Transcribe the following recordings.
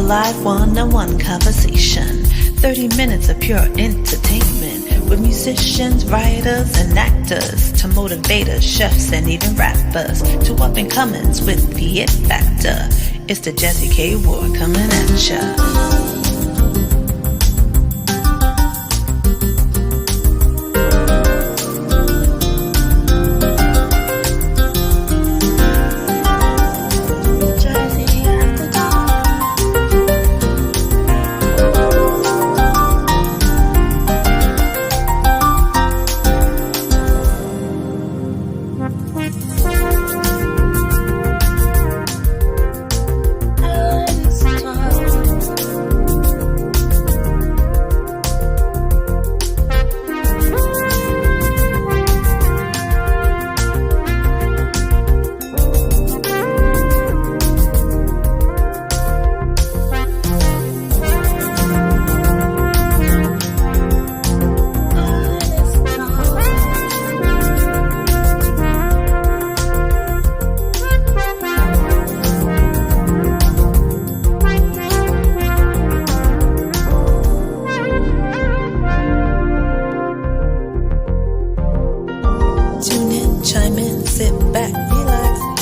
live one-on-one conversation. 30 minutes of pure entertainment with musicians, writers, and actors to motivators, chefs, and even rappers to up-and-comers with the it factor. It's the Jazzie K Ward coming at ya.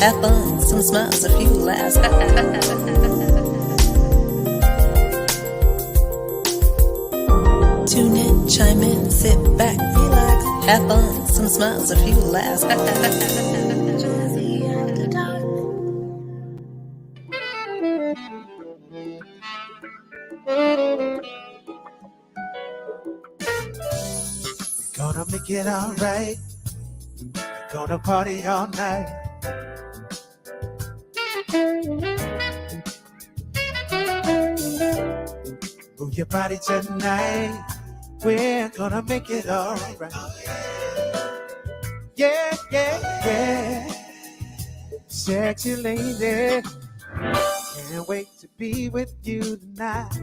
Have fun, some smiles, a few laughs. Tune in, chime in, sit back, relax. Have fun, some smiles, a few laughs. Jazzie After Dark. We're gonna make it alright. We're gonna party all night. Move your body tonight. We're gonna make it all right. Yeah, yeah, yeah. Sexy lady, can't wait to be with you tonight.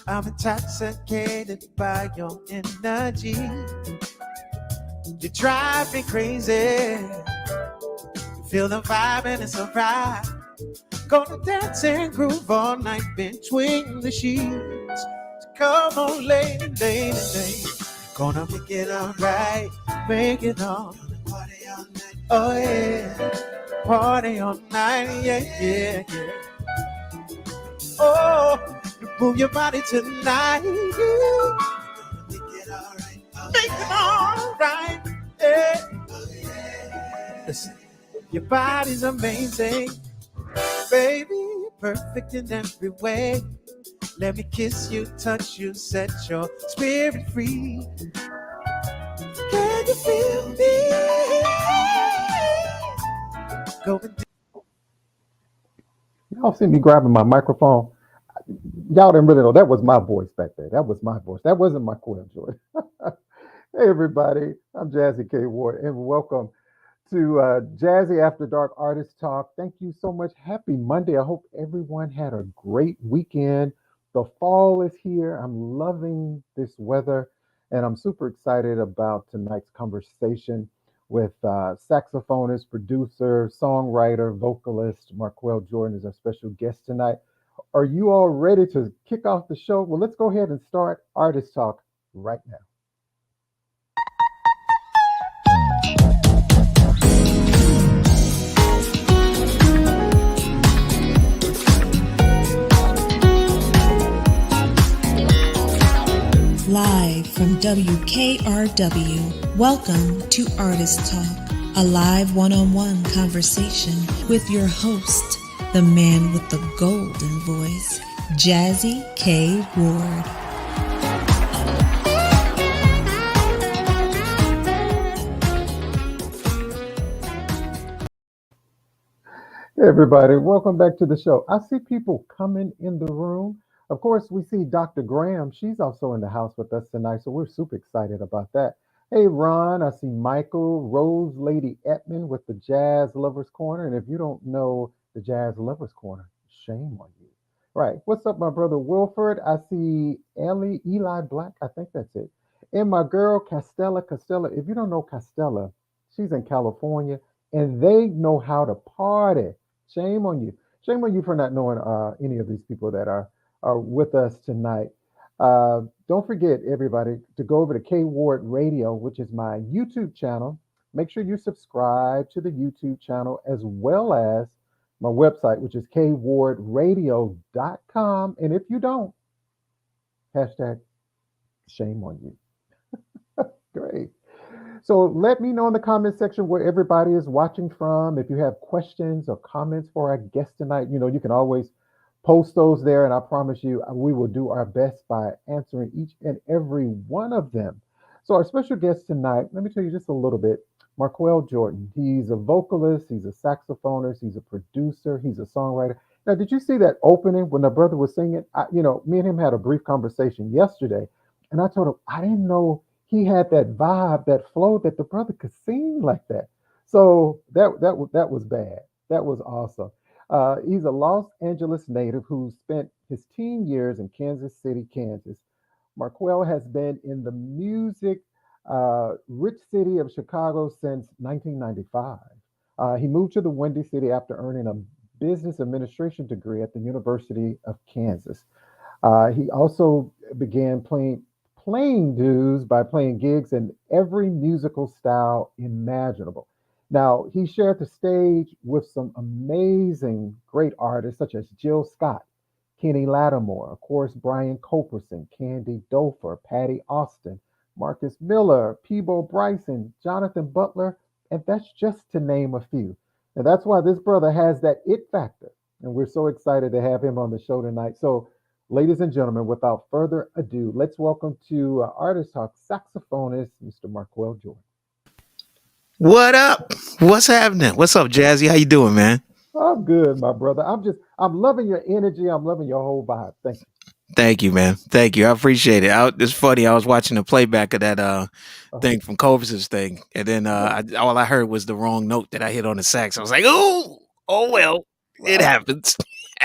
I'm intoxicated by your energy. You drive me crazy. Feel the vibe and it's alright. Gonna dance and groove all night between the sheets. So come on, lady, lady, lady. Gonna make it alright. Make it all. Party all night. Oh yeah. Party all night. Yeah, yeah, yeah. Oh, you move your body tonight. Gonna make it alright. Make it alright. Yeah. Oh, yeah. Listen. Your body's amazing, baby, perfect in every way. Let me kiss you, touch you, set your spirit free. Can you feel me? Going deep. Y'all see me grabbing my microphone? Y'all didn't really know that was my voice back there. That was my voice. That wasn't Marqueal Jordan. Hey, everybody. I'm Jazzie K Ward, and welcome to Jazzie After Dark Artist Talk. Thank you so much. Happy Monday. I hope everyone had a great weekend. The fall is here. I'm loving this weather, and I'm super excited about tonight's conversation with saxophonist, producer, songwriter, vocalist Marqueal Jordan is our special guest tonight. Are you all ready to kick off the show? Well, let's go ahead and start Artist Talk right now. Live from WKRW, welcome to Artist Talk, a live one-on-one conversation with your host, the man with the golden voice, Jazzie K Ward. Hey everybody, welcome back to the show. I see people coming in the room. Of course, we see Dr. Graham. She's also in the house with us tonight, so we're super excited about that. Hey, Ron, I see Michael, Rose Lady Etman with the Jazz Lovers Corner. And if you don't know the Jazz Lovers Corner, shame on you. Right. What's up, my brother Wilford? I see Eli Black. I think that's it. And my girl, Castella. If you don't know Castella, she's in California, and they know how to party. Shame on you. Shame on you for not knowing any of these people that are are with us tonight. Don't forget, everybody, to go over to K Ward Radio, which is my YouTube channel. Make sure you subscribe to the YouTube channel as well as my website, which is kwardradio.com. And if you don't, hashtag shame on you. Great. So let me know in the comment section where everybody is watching from. If you have questions or comments for our guest tonight, you can always post those there. And I promise you, we will do our best by answering each and every one of them. So our special guest tonight, let me tell you just a little bit. Marqueal Jordan. He's a vocalist, he's a saxophonist, he's a producer, he's a songwriter. Now, did you see that opening when the brother was singing? Me and him had a brief conversation yesterday, and I told him I didn't know he had that vibe, that flow, that the brother could sing like that. So that was bad. That was awesome. He's a Los Angeles native who spent his teen years in Kansas City, Kansas. Marqueal has been in the music rich city of Chicago since 1995. He moved to the Windy City after earning a business administration degree at the University of Kansas. He also began playing dues by playing gigs in every musical style imaginable. Now, he shared the stage with some amazing great artists such as Jill Scott, Kenny Lattimore, of course, Brian Coperson, Candy Dofer, Patty Austin, Marcus Miller, Peebo Bryson, Jonathan Butler, and that's just to name a few. And that's why this brother has that it factor. And we're so excited to have him on the show tonight. So, ladies and gentlemen, without further ado, let's welcome to Artist Talk saxophonist, Mr. Marqueal Jordan. What up? What's happening? What's up, Jazzie? How you doing, man? I'm good, my brother. I'm loving your energy. I'm loving your whole vibe. Thank you. Thank you, man. Thank you. I appreciate it. It's funny. I was watching the playback of that Uh-huh. thing from Covis's thing, and then Yeah, all I heard was the wrong note that I hit on the sax. I was like, oh well, it right. happens.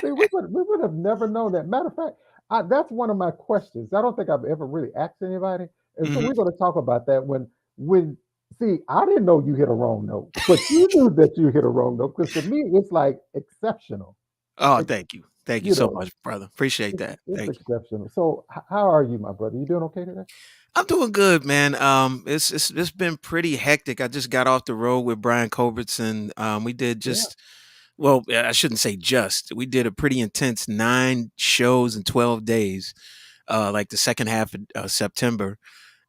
See, we would have never known that. Matter of fact, that's one of my questions. I don't think I've ever really asked anybody, and so Hmm. we're going to talk about that when. See, I didn't know you hit a wrong note, but you knew that you hit a wrong note because to me it's like exceptional. Oh, Ex- thank you you so know, much, brother. Appreciate it's, that. it's Thank you. exceptional. So, how are you, my brother? You doing okay today? I'm doing good, man. It's been pretty hectic. I just got off the road with Brian Culbertson. We did Yeah. just well, I shouldn't say just. We did a pretty intense 9 shows in 12 days, like the second half of September,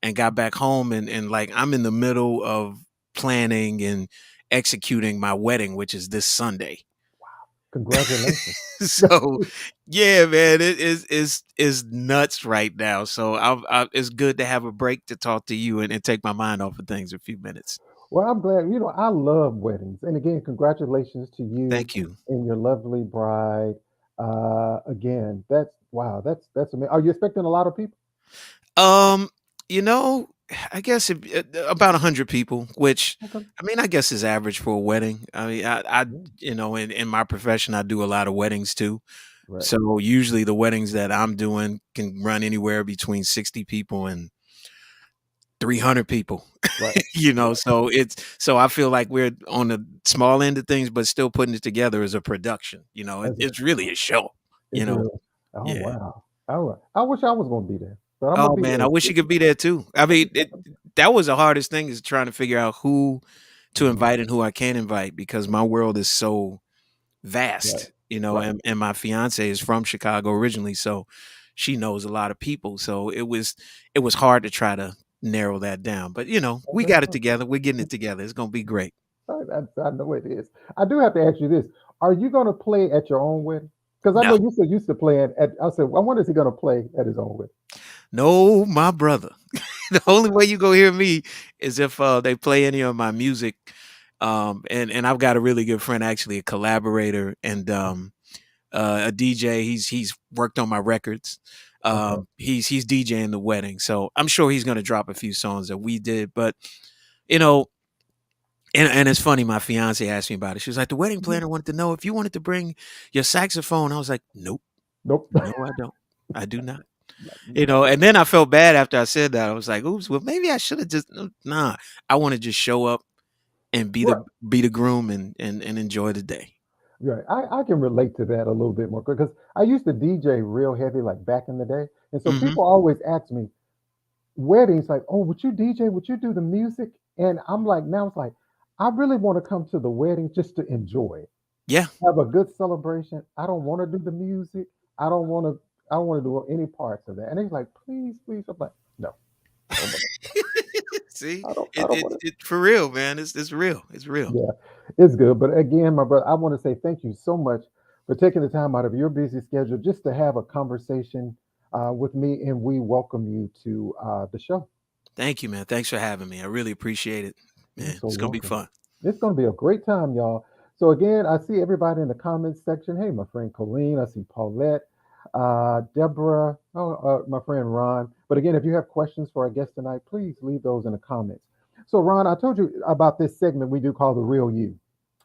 and got back home and like I'm in the middle of planning and executing my wedding, which is this Sunday. Congratulations. So yeah, man, it is nuts right now. So it's good to have a break to talk to you and take my mind off of things a few minutes. Well, I'm glad. I love weddings, and again, congratulations to you Thank you. and your lovely bride. Again, that's wow. That's amazing. Are you expecting a lot of people? Um, you know, I guess about 100 people, which Okay. I mean, I guess is average for a wedding. I mean, Yeah. in my profession, I do a lot of weddings too. Right. So usually the weddings that I'm doing can run anywhere between 60 people and 300 people. Right. Right. So I feel like we're on the small end of things, but still putting it together as a production. That's It's really a show. You Is know, it? Oh yeah. wow. All right. I wish I was going to be there, but I'm gonna Oh be man, I there. wish you could be there too. I mean, that was the hardest thing is trying to figure out who to Mhm. invite and who I can't invite because my world is so Right. vast, Right. and my fiance is from Chicago originally, so she knows a lot of people. So it was hard to try to narrow that down. But we That's got it fine. together. We're getting it together. It's gonna be great. I know it is. I do have to ask you this: are you going to play at your own wedding? Because I know No, you said used to playing at. I said, I wonder is he going to play at his own wedding? no, my brother. The only way you go hear me is if they play any of my music. And I've got a really good friend, actually, a collaborator and a DJ. He's worked on my records. Okay. He's DJing the wedding, so I'm sure he's gonna drop a few songs that we did. But you know, and it's funny. My fiance asked me about it. She was like, "The wedding Mhm. planner wanted to know if you wanted to bring your saxophone." I was like, "Nope, Nope. no, I don't. I do not." And then I felt bad after I said that. I was like, "Oops, well, maybe I should have just nah." I want to just show up and Right. be the groom and enjoy the day. Right. I can relate to that a little bit more because I used to DJ real heavy like back in the day. And so Hmm. people always ask me, weddings, like, oh, would you DJ? Would you do the music? And I'm like, now it's like, I really want to come to the wedding just to enjoy it, Yeah. have a good celebration. I don't want to do the music. I don't want to. I don't want to do any parts of that. And he's like, please, please. I'm like, no, I don't want to. See, I don't. I it, don't it want to. it for real, man. It's real. It's real. Yeah, it's good. But again, my brother, I want to say thank you so much for taking the time out of your busy schedule just to have a conversation with me, and we welcome you to the show. Thank you, man. Thanks for having me. I really appreciate it, You're man. so It's gonna be welcome. fun. It's going to be a great time, y'all. So again, I see everybody in the comments section. Hey, my friend Colleen. I see Paulette, Deborah, my friend Ron. But again, if you have questions for our guest tonight, please leave those in the comments. So Ron, I told you about this segment we do call the Real You.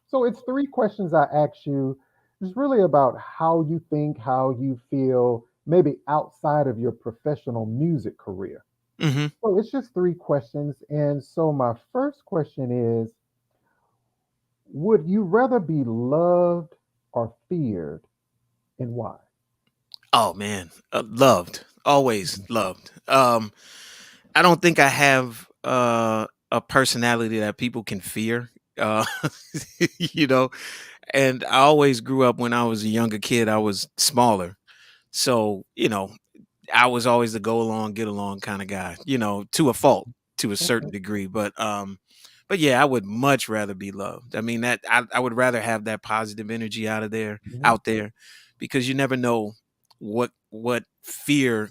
So it's three questions I ask you. It's really about how you think, how you feel, maybe outside of your professional music career. Hmm. So it's just three questions. And so my first question is, would you rather be loved or feared, and why? Oh man, loved, always Mhm. loved. I don't think I have a personality that people can fear. Uh, you know, and I always grew up when I was a younger kid. I was smaller, so I was always the go along, get along kind of guy. To a fault, to a certain Okay. degree, but yeah, I would much rather be loved. I mean, that I would rather have that positive energy Mhm. out there, because you never know what fear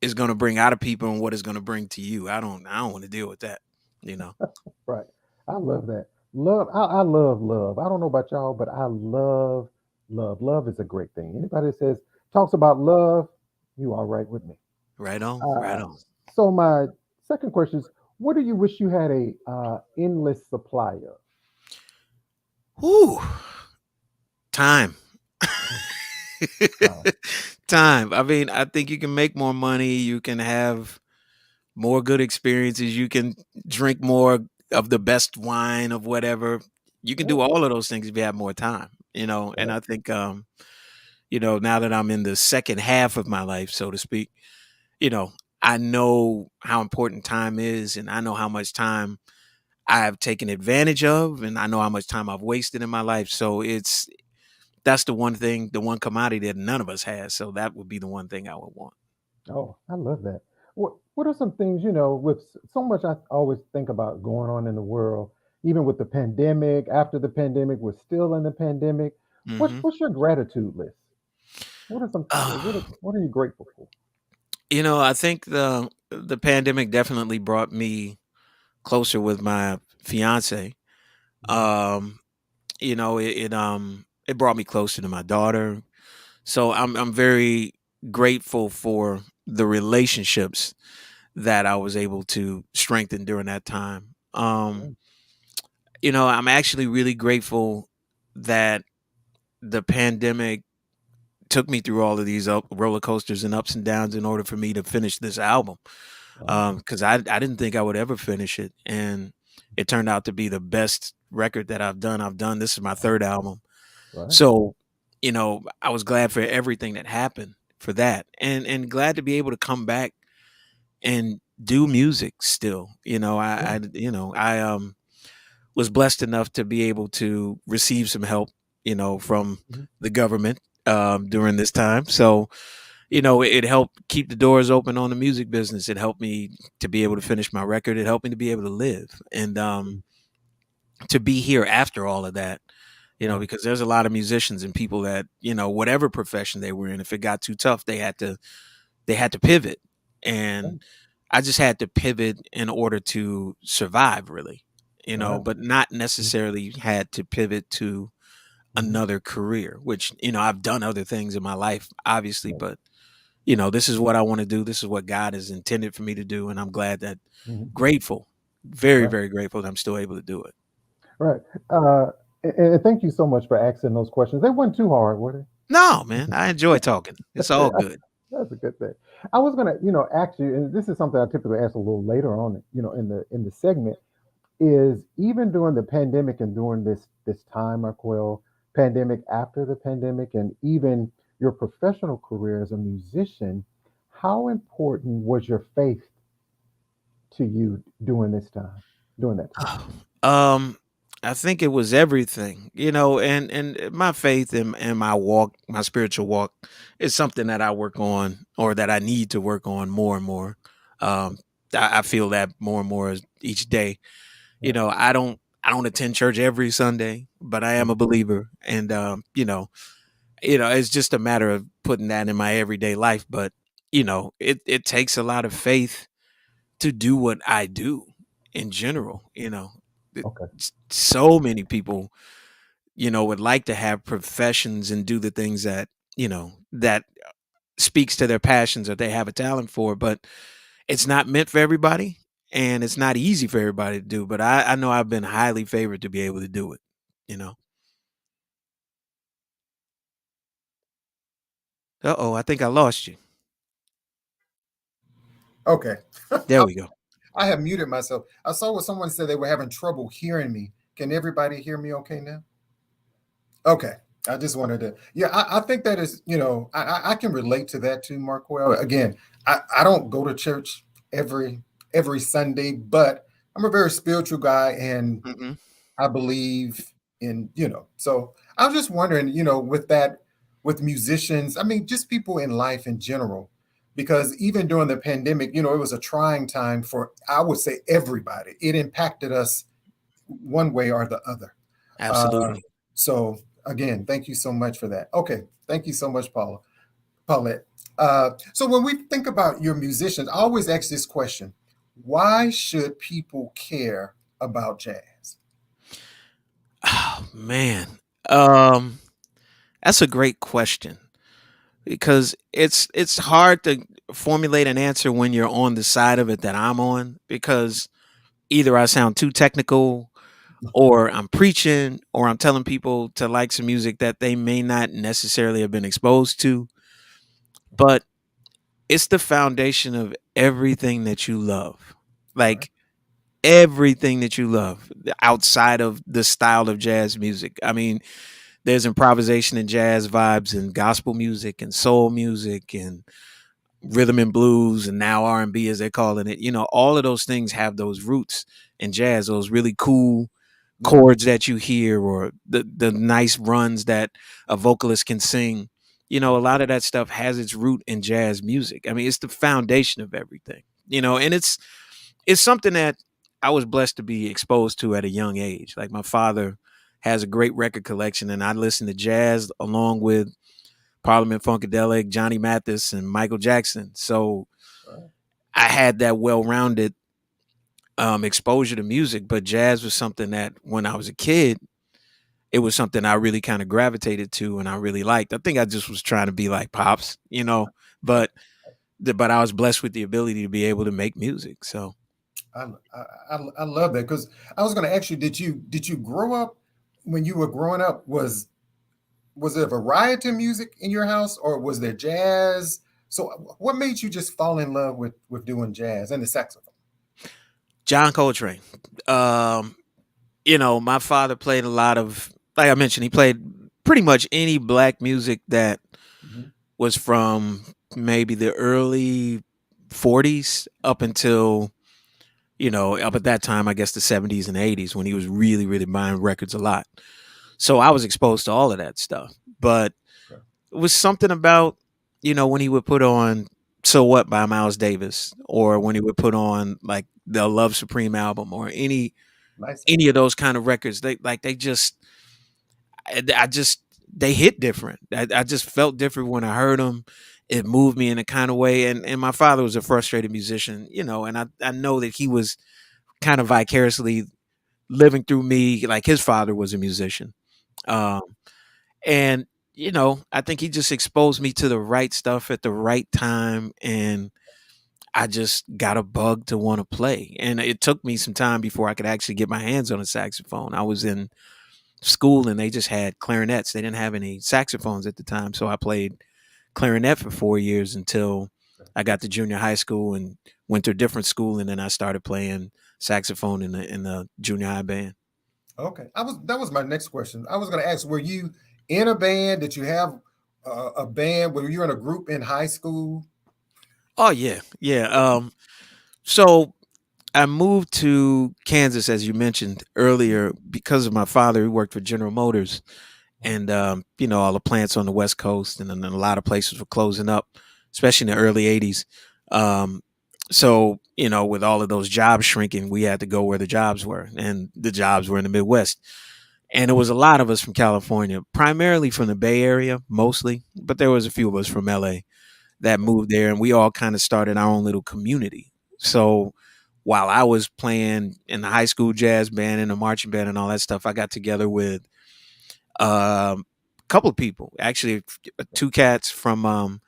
is going to bring out of people and what it's going to bring to you. I don't want to deal with that. You know. Right. I love that. Love. I love love. I don't know about y'all, but I love love. Love is a great thing. Anybody that says talks about love, you are right with me. Right on. Right Uh, on. so my second question is, what do you wish you had a endless supply of? Whew. Time. Time. Time. I mean, I think you can make more money. You can have more good experiences. You can drink more of the best wine of whatever. You can do Okay. all of those things if you have more time. And Right. I think now that I'm in the second half of my life, so to speak, you know, I know how important time is, and I know how much time I have taken advantage of, and I know how much time I've wasted in my life. So that's the one thing, the one commodity that none of us has. So that would be the one thing I would want. Oh, I love that. What are some things, with so much I always think about going on in the world, even with the pandemic, after the pandemic, we're still in the pandemic. Hmm. What's your gratitude list? What are you grateful for? I think the pandemic definitely brought me closer with my fiance. Mhm. Um, it brought me closer to my daughter. So I'm very grateful for the relationships that I was able to strengthen during that time. Yeah. I'm actually really grateful that the pandemic took me through all of these roller coasters and ups and downs in order for me to finish this album. Oh, Because I didn't think I would ever finish it, and it turned out to be the best record that I've done. This is my third album, right. so I was glad for everything that happened for that, and glad to be able to come back and do music still. Yeah. I was blessed enough to be able to receive some help, from Mhm. the government during this time. So, it helped keep the doors open on the music business. It helped me to be able to finish my record. It helped me to be able to live and Mhm. to be here after all of that. Right. Because there's a lot of musicians and people that, whatever profession they were in, if it got too tough, they had to pivot. Yeah. And I just had to pivot in order to survive, really, Right. but not Mhm. necessarily had to pivot to Mhm. another career, which, I've done other things in my life, obviously, Right. but, this is what I want to do. This is what God has intended for me to do. And I'm glad that, Mhm. grateful, very, Right. very grateful that I'm still able to do it. Right. And thank you so much for asking those questions. They weren't too hard, were No, man, I enjoy talking. It's they? all good. That's a good thing. I was gonna, ask you, and this is something I typically ask a little later on, in the segment, is even during the pandemic and during this time, Marquel, pandemic, after the pandemic, and even your professional career as a musician, how important was your faith to you during this time, during that time? Um, I think it was everything, and my faith and my walk, my spiritual walk, is something that I work on or that I need to work on more and more. Um, I feel that more and more each day. Right. I don't attend church every Sunday, but I am a believer, and it's just a matter of putting that in my everyday life. But it takes a lot of faith to do what I do in general. Okay. So many people, would like to have professions and do the things that speaks to their passions or they have a talent for, but it's not meant for everybody and it's not easy for everybody to do. But I know I've been highly favored to be able to do it, you know. Uh-oh, I think I lost you. Okay. There we go. I have muted myself. I saw what someone said they were having trouble hearing me. Can everybody hear me okay now? Okay. I just wanted to, yeah, I think that is, I can relate to that too, Marqueal. Again, I don't go to church every Sunday, but I'm a very spiritual guy and Hmm. I believe in, so I was just wondering, with musicians, I mean, just people in life in general, because even during the pandemic, it was a trying time for, I would say, everybody. It impacted us one way or the other. Uh, Absolutely. so again, thank you so much for that. Okay, thank you so much, Paulette. So when we think about your musicians, I always ask this question: why should people care about jazz? Oh man. Um that's a great question because it's hard to formulate an answer when you're on the side of it that I'm on because either I sound too technical or I'm preaching or I'm telling people to like some music that they may not necessarily have been exposed to, but it's the foundation of everything that you love. All right, Like everything that you love outside of the style of jazz music. I mean, there's improvisation and jazz vibes and gospel music and soul music and rhythm and blues and now R&B as they're calling it. All of those things have those roots in jazz, those really cool yeah, chords that you hear or the nice runs that a vocalist can sing. A lot of that stuff has its root in jazz music. I mean, it's the foundation of everything. And it's something that I was blessed to be exposed to at a young age. Like my father has a great record collection and I listen to jazz along with Parliament Funkadelic, Johnny Mathis and Michael Jackson. So right. I had that well-rounded exposure to music, but jazz was something that when I was a kid, it was something I really kind of gravitated to and I really liked. I think I just was trying to be like pops, but but I was blessed with the ability to be able to make music. So I, I love that because I was going to ask you, did you grow up when you were growing up? Was there a variety of music in your house, or was there jazz? So, what made you just fall in love with doing jazz and the saxophone? John Coltrane. Um, my father played a lot of, like I mentioned, he played pretty much any black music that Mhm. was from maybe the early 40s up until, up at that time, I guess the 70s and 80s when he was really, really buying records a lot. So I was exposed to all of that stuff. But Okay. it was something about, when he would put on So What by Miles Davis or when he would put on like the Love Supreme album or any Nice any album. of those kind of records, they just I just they hit different. I just felt different when I heard them. It moved me in a kind of way. And my father was a frustrated musician, and I know that he was kind of vicariously living through me like his father was a musician. Um, and I think he just exposed me to the right stuff at the right time, and I just got a bug to want to play. And it took me some time before I could actually get my hands on a saxophone. I was in school and they just had clarinets. They didn't have any saxophones at the time, so I played clarinet for 4 years until I got to junior high school and went to a different school, and then I started playing saxophone in the junior high band. Okay. That was my next question. I was going to ask, were you in a band? Did you have a band? Were you in a group in high school? Oh yeah, yeah. So I moved to Kansas, as you mentioned earlier, because of my father who worked for General Motors, and all the plants on the West Coast, and then a lot of places were closing up, especially in the early '80s. Um, so with all of those jobs shrinking, we had to go where the jobs were, and the jobs were in the Midwest. And it was a lot of us from California, primarily from the Bay Area, mostly, but there was a few of us from LA that moved there, and we all kind of started our own little community. So while I was playing in the high school jazz band and the marching band and all that stuff, I got together with a couple of people, actually two cats from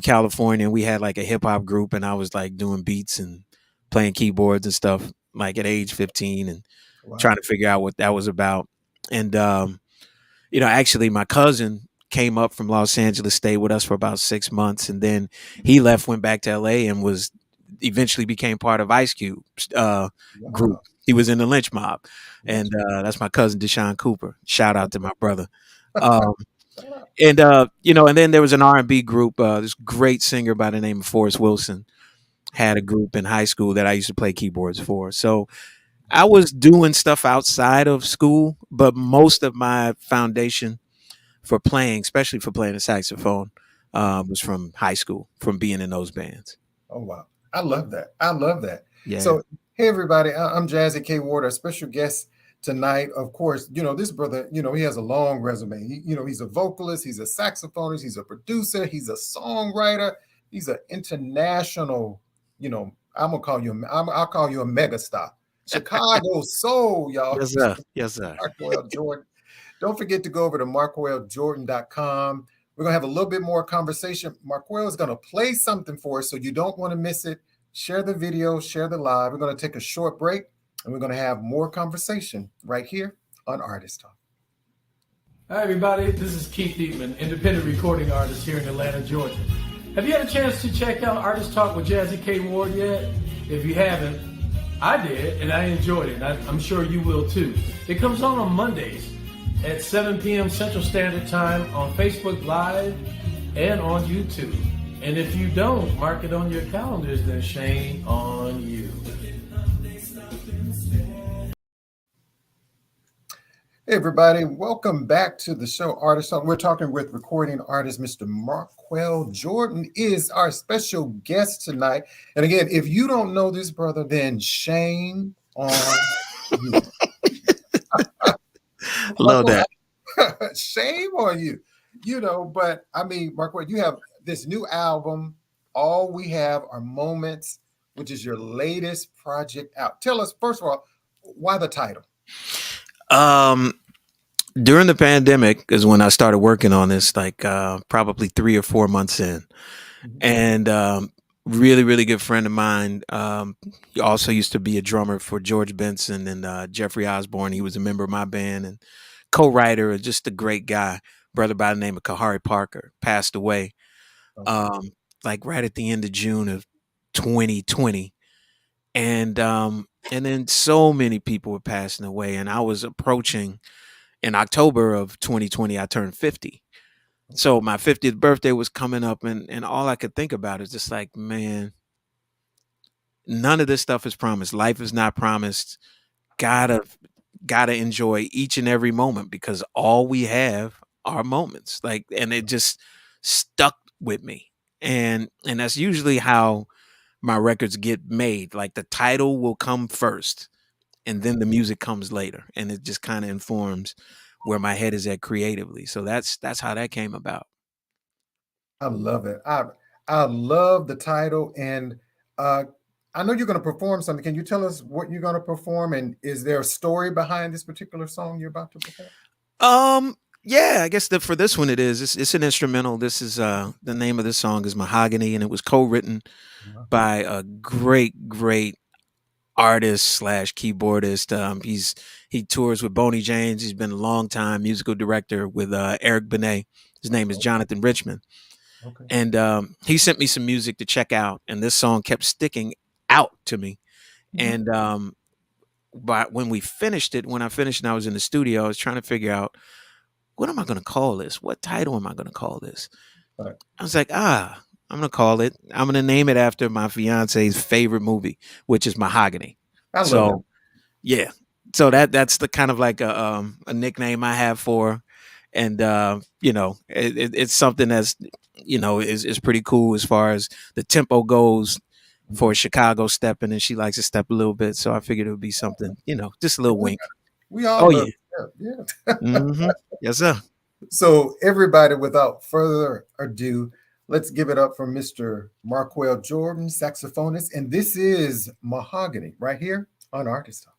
California, and we had like a hip hop group, and I was like doing beats and playing keyboards and stuff, like at age 15, and Wow. trying to figure out what that was about. And actually, my cousin came up from Los Angeles, stayed with us for about 6 months, and then he left, went back to LA, and was eventually became part of Ice Cube's group. Wow. He was in the Lynch Mob, and that's my cousin Deshaun Cooper. Shout out to my brother. Um, and then there was an R&B group. This great singer by the name of Forrest Wilson had a group in high school that I used to play keyboards for. So I was doing stuff outside of school, but most of my foundation for playing, especially for playing the saxophone, was from high school, from being in those bands. Oh, wow. I love that. I love that. Yeah. So, hey, everybody, I'm Jazzie K Ward, our special guest tonight. Of course, this brother, he has a long resume. He's a vocalist, he's a saxophonist, he's a producer, he's a songwriter, he's an international, I'll call you a megastar. Chicago soul, y'all. Yes, sir. Yes, sir. Marqueal Jordan. Don't forget to go over to marquealjordan.com. We're going to have a little bit more conversation. Marqueal is going to play something for us, so you don't want to miss it. Share the video, share the live. We're going to take a short break, and we're going to have more conversation right here on Artist Talk. Hi, everybody. This is Keith Dietman, independent recording artist here in Atlanta, Georgia. Have you had a chance to check out Artist Talk with Jazzie K Ward yet? If you haven't, I did, and I enjoyed it. I'm sure you will, too. It comes on Mondays at 7 p.m. Central Standard Time on Facebook Live and on YouTube. And if you don't, mark it on your calendars, then shame on you. Hey, everybody. Welcome back to the show, Artist Talk. We're talking with recording artist Mr. Marqueal Jordan is our special guest tonight. And again, if you don't know this brother, then shame on you. Love that. Shame on you. But I mean, Marqueal, you have this new album, All We Have Are Moments, which is your latest project out. Tell us, first of all, why the title? During the pandemic is when I started working on this, like probably 3 or 4 months in. And really, really good friend of mine. He also used to be a drummer for George Benson and Jeffrey Osborne. He was a member of my band and co-writer, just a great guy. Brother by the name of Kahari Parker passed away like right at the end of June of 2020. And then so many people were passing away, and I was approaching, in October of 2020, I turned 50. So my 50th birthday was coming up, and all I could think about is just like, man, none of this stuff is promised. Life is not promised. Gotta enjoy each and every moment, because all we have are moments. Like, and it just stuck with me. And that's usually how my records get made. Like, the title will come first, and then the music comes later, and it just kind of informs where my head is at creatively. So that's how that came about. I love it. I love the title, and I know you're going to perform something. Can you tell us what you're going to perform, and is there a story behind this particular song you're about to perform? Yeah, I guess for this one it is. It's an instrumental. This is the name of this song is Mahogany, and it was co-written by a great artist slash keyboardist. He tours with Boney James. He's been a long time musical director with Eric Benet. His name is Jonathan Richman. Okay. And he sent me some music to check out, and this song kept sticking out to me. And but when we finished it, when I finished and I was in the studio, I was trying to figure out, what am I going to call this? What title am I going to call this? Right. I was like, I'm going to call it, I'm going to name it after my fiance's favorite movie, which is Mahogany. I love So, yeah. So that's the kind of like a nickname I have for her. And, you know, it's something that's, you know, is pretty cool as far as the tempo goes for Chicago stepping, and she likes to step a little bit. So I figured it would be something, you know, just a little wink. We all love step. Yeah. Mm-hmm. Yes, sir. So everybody, without further ado, let's give it up for Mr. Marqueal Jordan, saxophonist. And this is Mahogany right here on Artist Talk.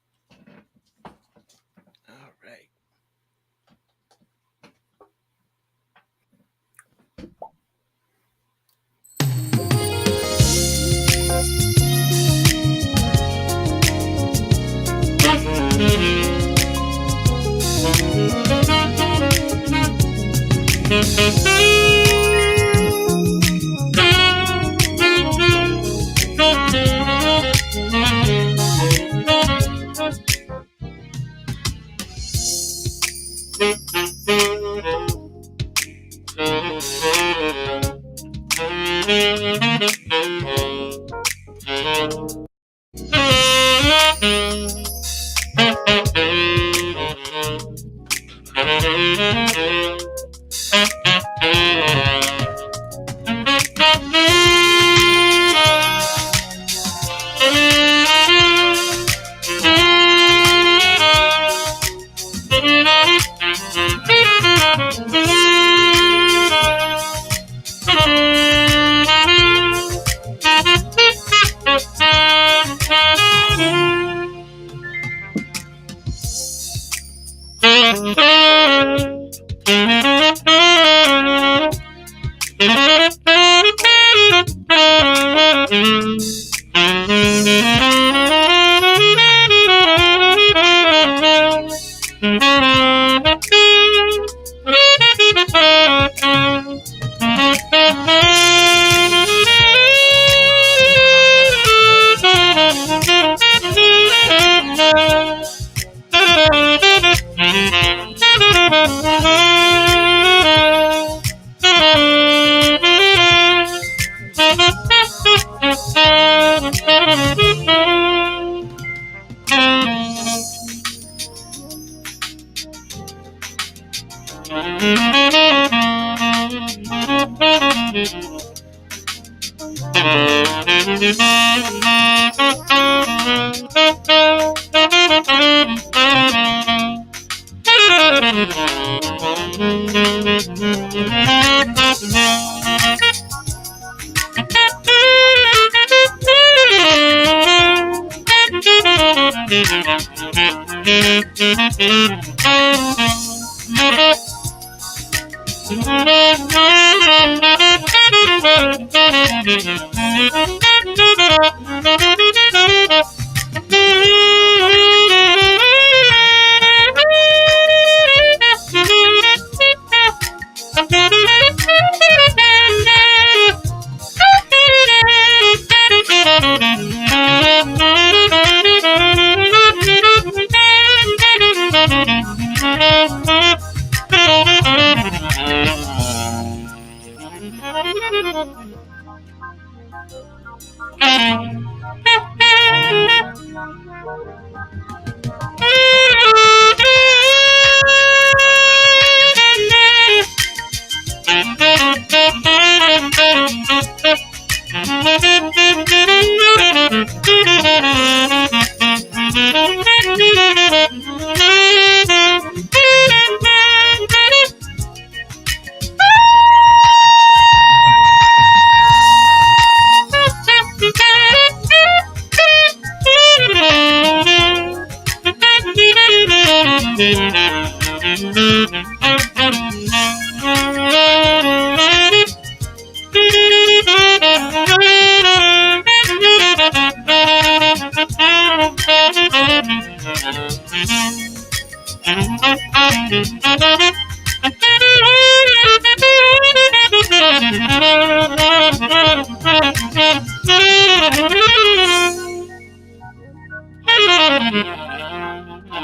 All right.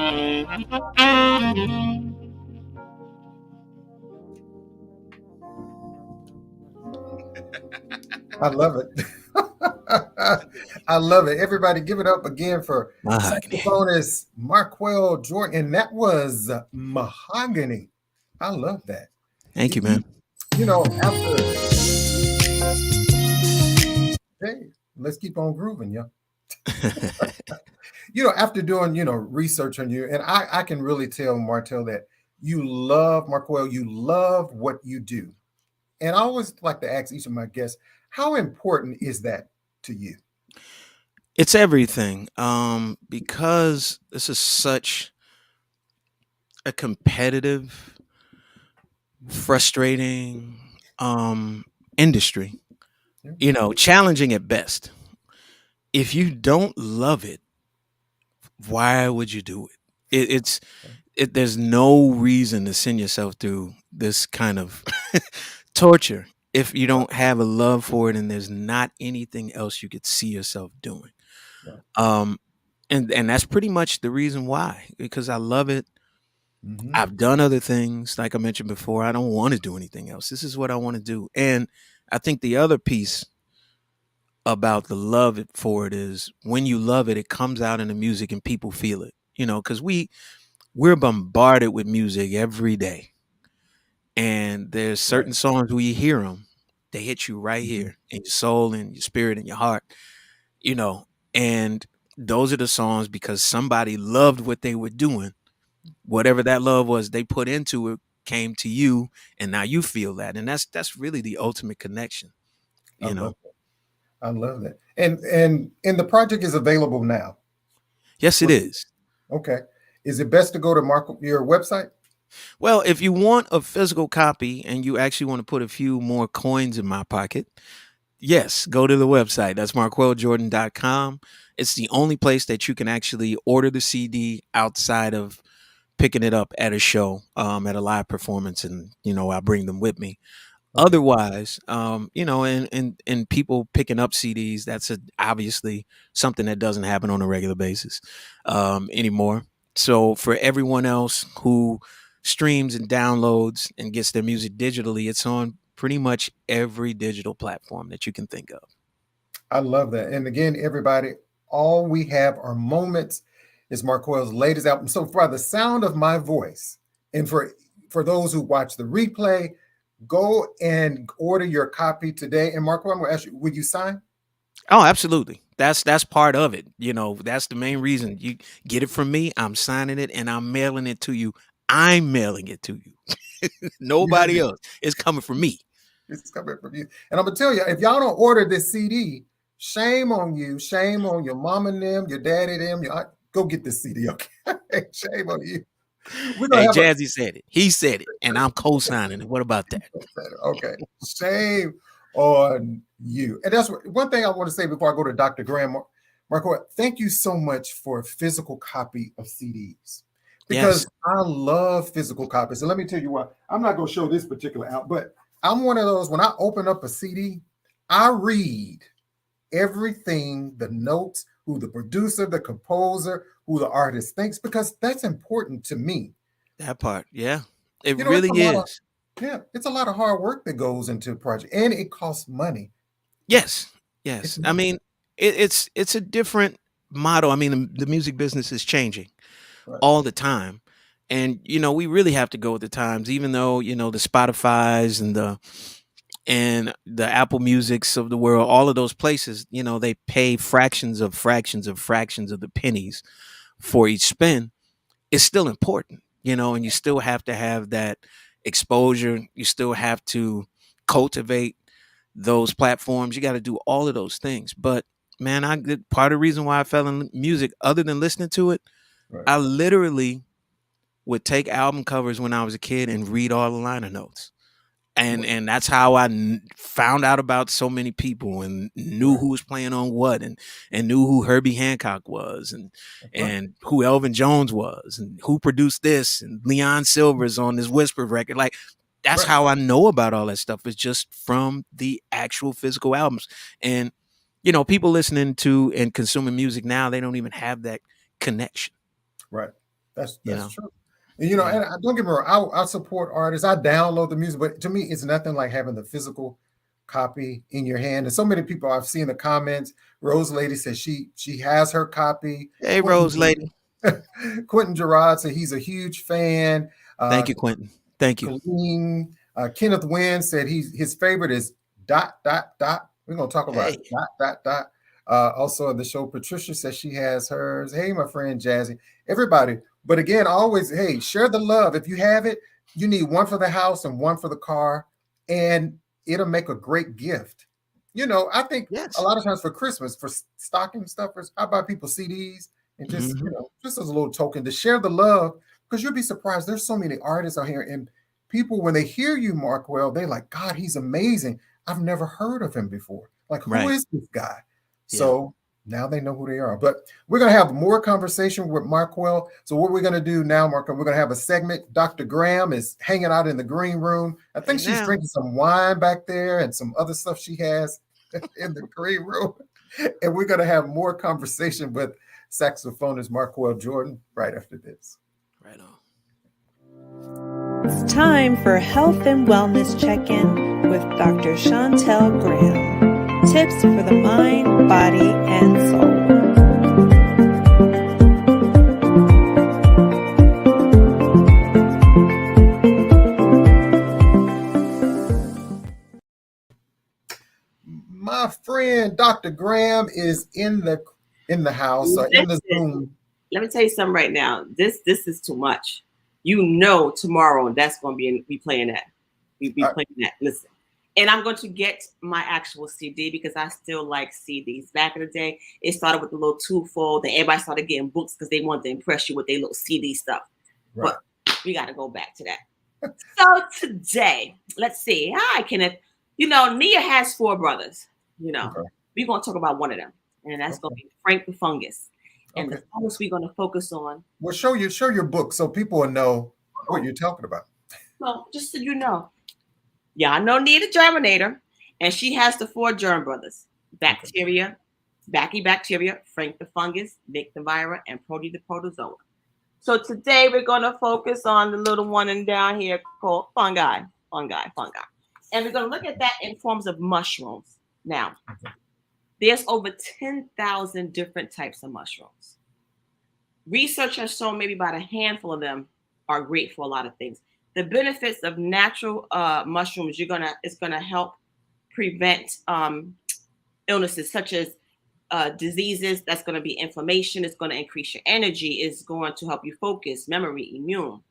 I love it. I love it. Everybody give it up again for Mahogany. saxophonist Marqueal Jordan. And that was Mahogany. I love that. Thank you, man. You know, after hey, let's keep on grooving, yeah. You know, after doing, research on you, and I can really tell, Martel, that you love Marqueal, you love what you do. And I always like to ask each of my guests, how important is that to you? It's everything. Because this is such a competitive, frustrating industry, Yeah. challenging at best. If you don't love it, why would you do it? There's no reason to send yourself through this kind of torture if you don't have a love for it and there's not anything else you could see yourself doing. Right. And that's pretty much the reason why, because I love it. Mhm. I've done other things, like I mentioned before. I don't want to do anything else. This is what I want to do. And I think the other piece about the love for it is when you love it, it comes out in the music and people feel it, because we're bombarded with music every day. And there's certain Right. songs where you hear them, they hit you right Mhm. here in your soul and your spirit and your heart, and those are the songs because somebody loved what they were doing. Whatever that love was they put into it came to you, and now you feel that. And that's really the ultimate connection, I you love know. that. I love that. And the project is available now. Yes, it is. Okay. Is it best to go to your website? Well, if you want a physical copy and you actually want to put a few more coins in my pocket, yes, go to the website. That's marquealjordan.com. It's the only place that you can actually order the CD outside of picking it up at a show, at a live performance, and I bring them with me. Okay. Otherwise, and people picking up CDs, that's obviously something that doesn't happen on a regular basis anymore. So for everyone else who streams and downloads and gets their music digitally, it's on pretty much every digital platform that you can think of. I love that. And again, everybody, all we have are moments is Marqueal's latest album. So for the sound of my voice, and for those who watch the replay, go and order your copy today. And Marqueal, I'm going to ask you, would you sign? Oh, absolutely. That's part of it. That's the main reason. You get it from me, I'm signing it and I'm mailing it to you. I'm mailing it to you. Nobody else. It's coming from me. It's coming from you. And I'm going to tell you, if y'all don't order this CD, shame on you. Shame on your mom and them, your daddy them. Go get this CD, okay? Shame on you. Hey, Jazzie said it. He said it, and I'm co-signing it. What about that? Okay. Shame on you. And that's one thing I want to say before I go to Dr. Graham. Marqueal, thank you so much for a physical copy of CDs. Because I love physical copies. And let me tell you what, I'm not going to show this particular out, but I'm one of those, when I open up a CD, I read everything, the notes, who the producer, the composer, who the artist thinks, because that's important to me. That part, yeah. It really is. It's a lot of hard work that goes into a project, and it costs money. Yes. I mean, it's a different model. I mean, the music business is changing all the time. And, we really have to go with the times, even though, the Spotify's and the Apple Musics of the world, all of those places, they pay fractions of the pennies for each spin. It's still important, and you still have to have that exposure. You still have to cultivate those platforms. You got to do all of those things. But man, part of the reason why I fell in music, other than listening to it, I literally would take album covers when I was a kid and read all the liner notes. And that's how I found out about so many people and knew who was playing on what, and knew who Herbie Hancock was, and who Elvin Jones was, and who produced this, and Leon Silver's on this Whisper record. Like, that's how I know about all that stuff. It's just from the actual physical albums. And, people listening to and consuming music now, they don't even have that connection. Right. That's You know, true. And, you know, yeah. and don't get me wrong, I support artists. I download the music, but to me, it's nothing like having the physical copy in your hand. And so many people I've seen the comments. Rose Lady says she has her copy. Hey, Rose Lady. Quentin Gerard said he's a huge fan. Thank you, Quentin. Thank you. Colleen, Kenneth Wynn said his favorite is ... We're gonna talk about ... Also in the show, Patricia says she has hers. Hey, my friend Jazzie, everybody. But again, always, hey, share the love. If you have it, you need one for the house and one for the car, and it'll make a great gift. You know, I think a lot of times for Christmas, for stocking stuffers, I buy people CDs and just, you know, just as a little token to share the love, because you'll be surprised. There's so many artists out here, and people, when they hear you, Marqueal, they're like, God, he's amazing. I've never heard of him before. Like, who is this guy? So now they know who they are. But we're going to have more conversation with Marqueal. So what we're going to do now, Marqueal, we're going to have a segment. Dr. Graham is hanging out in the green room. I think she's drinking some wine back there and some other stuff she has in the green room. And we're going to have more conversation with saxophonist Marqueal Jordan right after this. Right on. It's time for Health and Wellness Check-In with Dr. Chantel Graham. Tips for the mind, body, and soul. My friend Dr. Graham is in the house or in the Zoom. Let me tell you something right now. This is too much. You know, tomorrow that's going to be playing that. We be playing that. Listen. And I'm going to get my actual CD because I still like CDs. Back in the day, it started with the little two-fold. Then everybody started getting books because they wanted to impress you with their little CD stuff. Right. But we got to go back to that. So today, let's see. Hi, Kenneth. You know, Nia has 4 brothers. You know, we're going to talk about one of them. And that's going to be Frank the Fungus. And the fungus we're going to focus on. Well, show your book so people will know what you're talking about. Well, just so you know. Y'all know Nia the Germinator, and she has the 4 germ brothers: bacteria, Bacteria, Frank the Fungus, Vic the Vira, and Prody the Protozoa. So today we're going to focus on the little one in down here called fungi. And we're going to look at that in forms of mushrooms. Now, there's over 10,000 different types of mushrooms. Research has shown maybe about a handful of them are great for a lot of things. The benefits of natural mushrooms, it's gonna help prevent illnesses such as diseases. That's gonna be inflammation. It's gonna increase your energy. It's going to help you focus, memory, immune.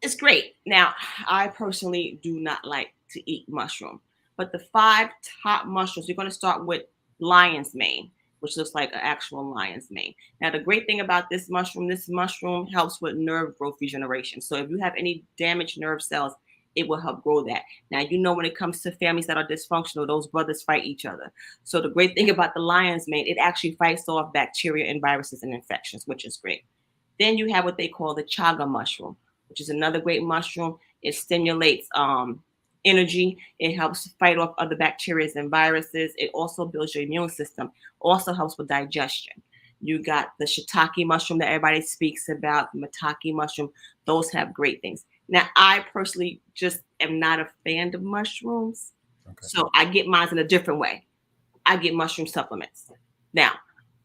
It's great. Now, I personally do not like to eat mushroom, but the 5 top mushrooms, you're gonna start with lion's mane, which looks like an actual lion's mane. Now, the great thing about this mushroom helps with nerve growth regeneration. So if you have any damaged nerve cells, it will help grow that. Now, you know, when it comes to families that are dysfunctional, those brothers fight each other. So the great thing about the lion's mane, it actually fights off bacteria and viruses and infections, which is great. Then you have what they call the chaga mushroom, which is another great mushroom. It stimulates energy. It helps fight off other bacteria and viruses. It also builds your immune system. Also helps with digestion. You got the shiitake mushroom that everybody speaks about, the maitake mushroom. Those have great things. Now, I personally just am not a fan of mushrooms. So I get mine in a different way. I get mushroom supplements. Now,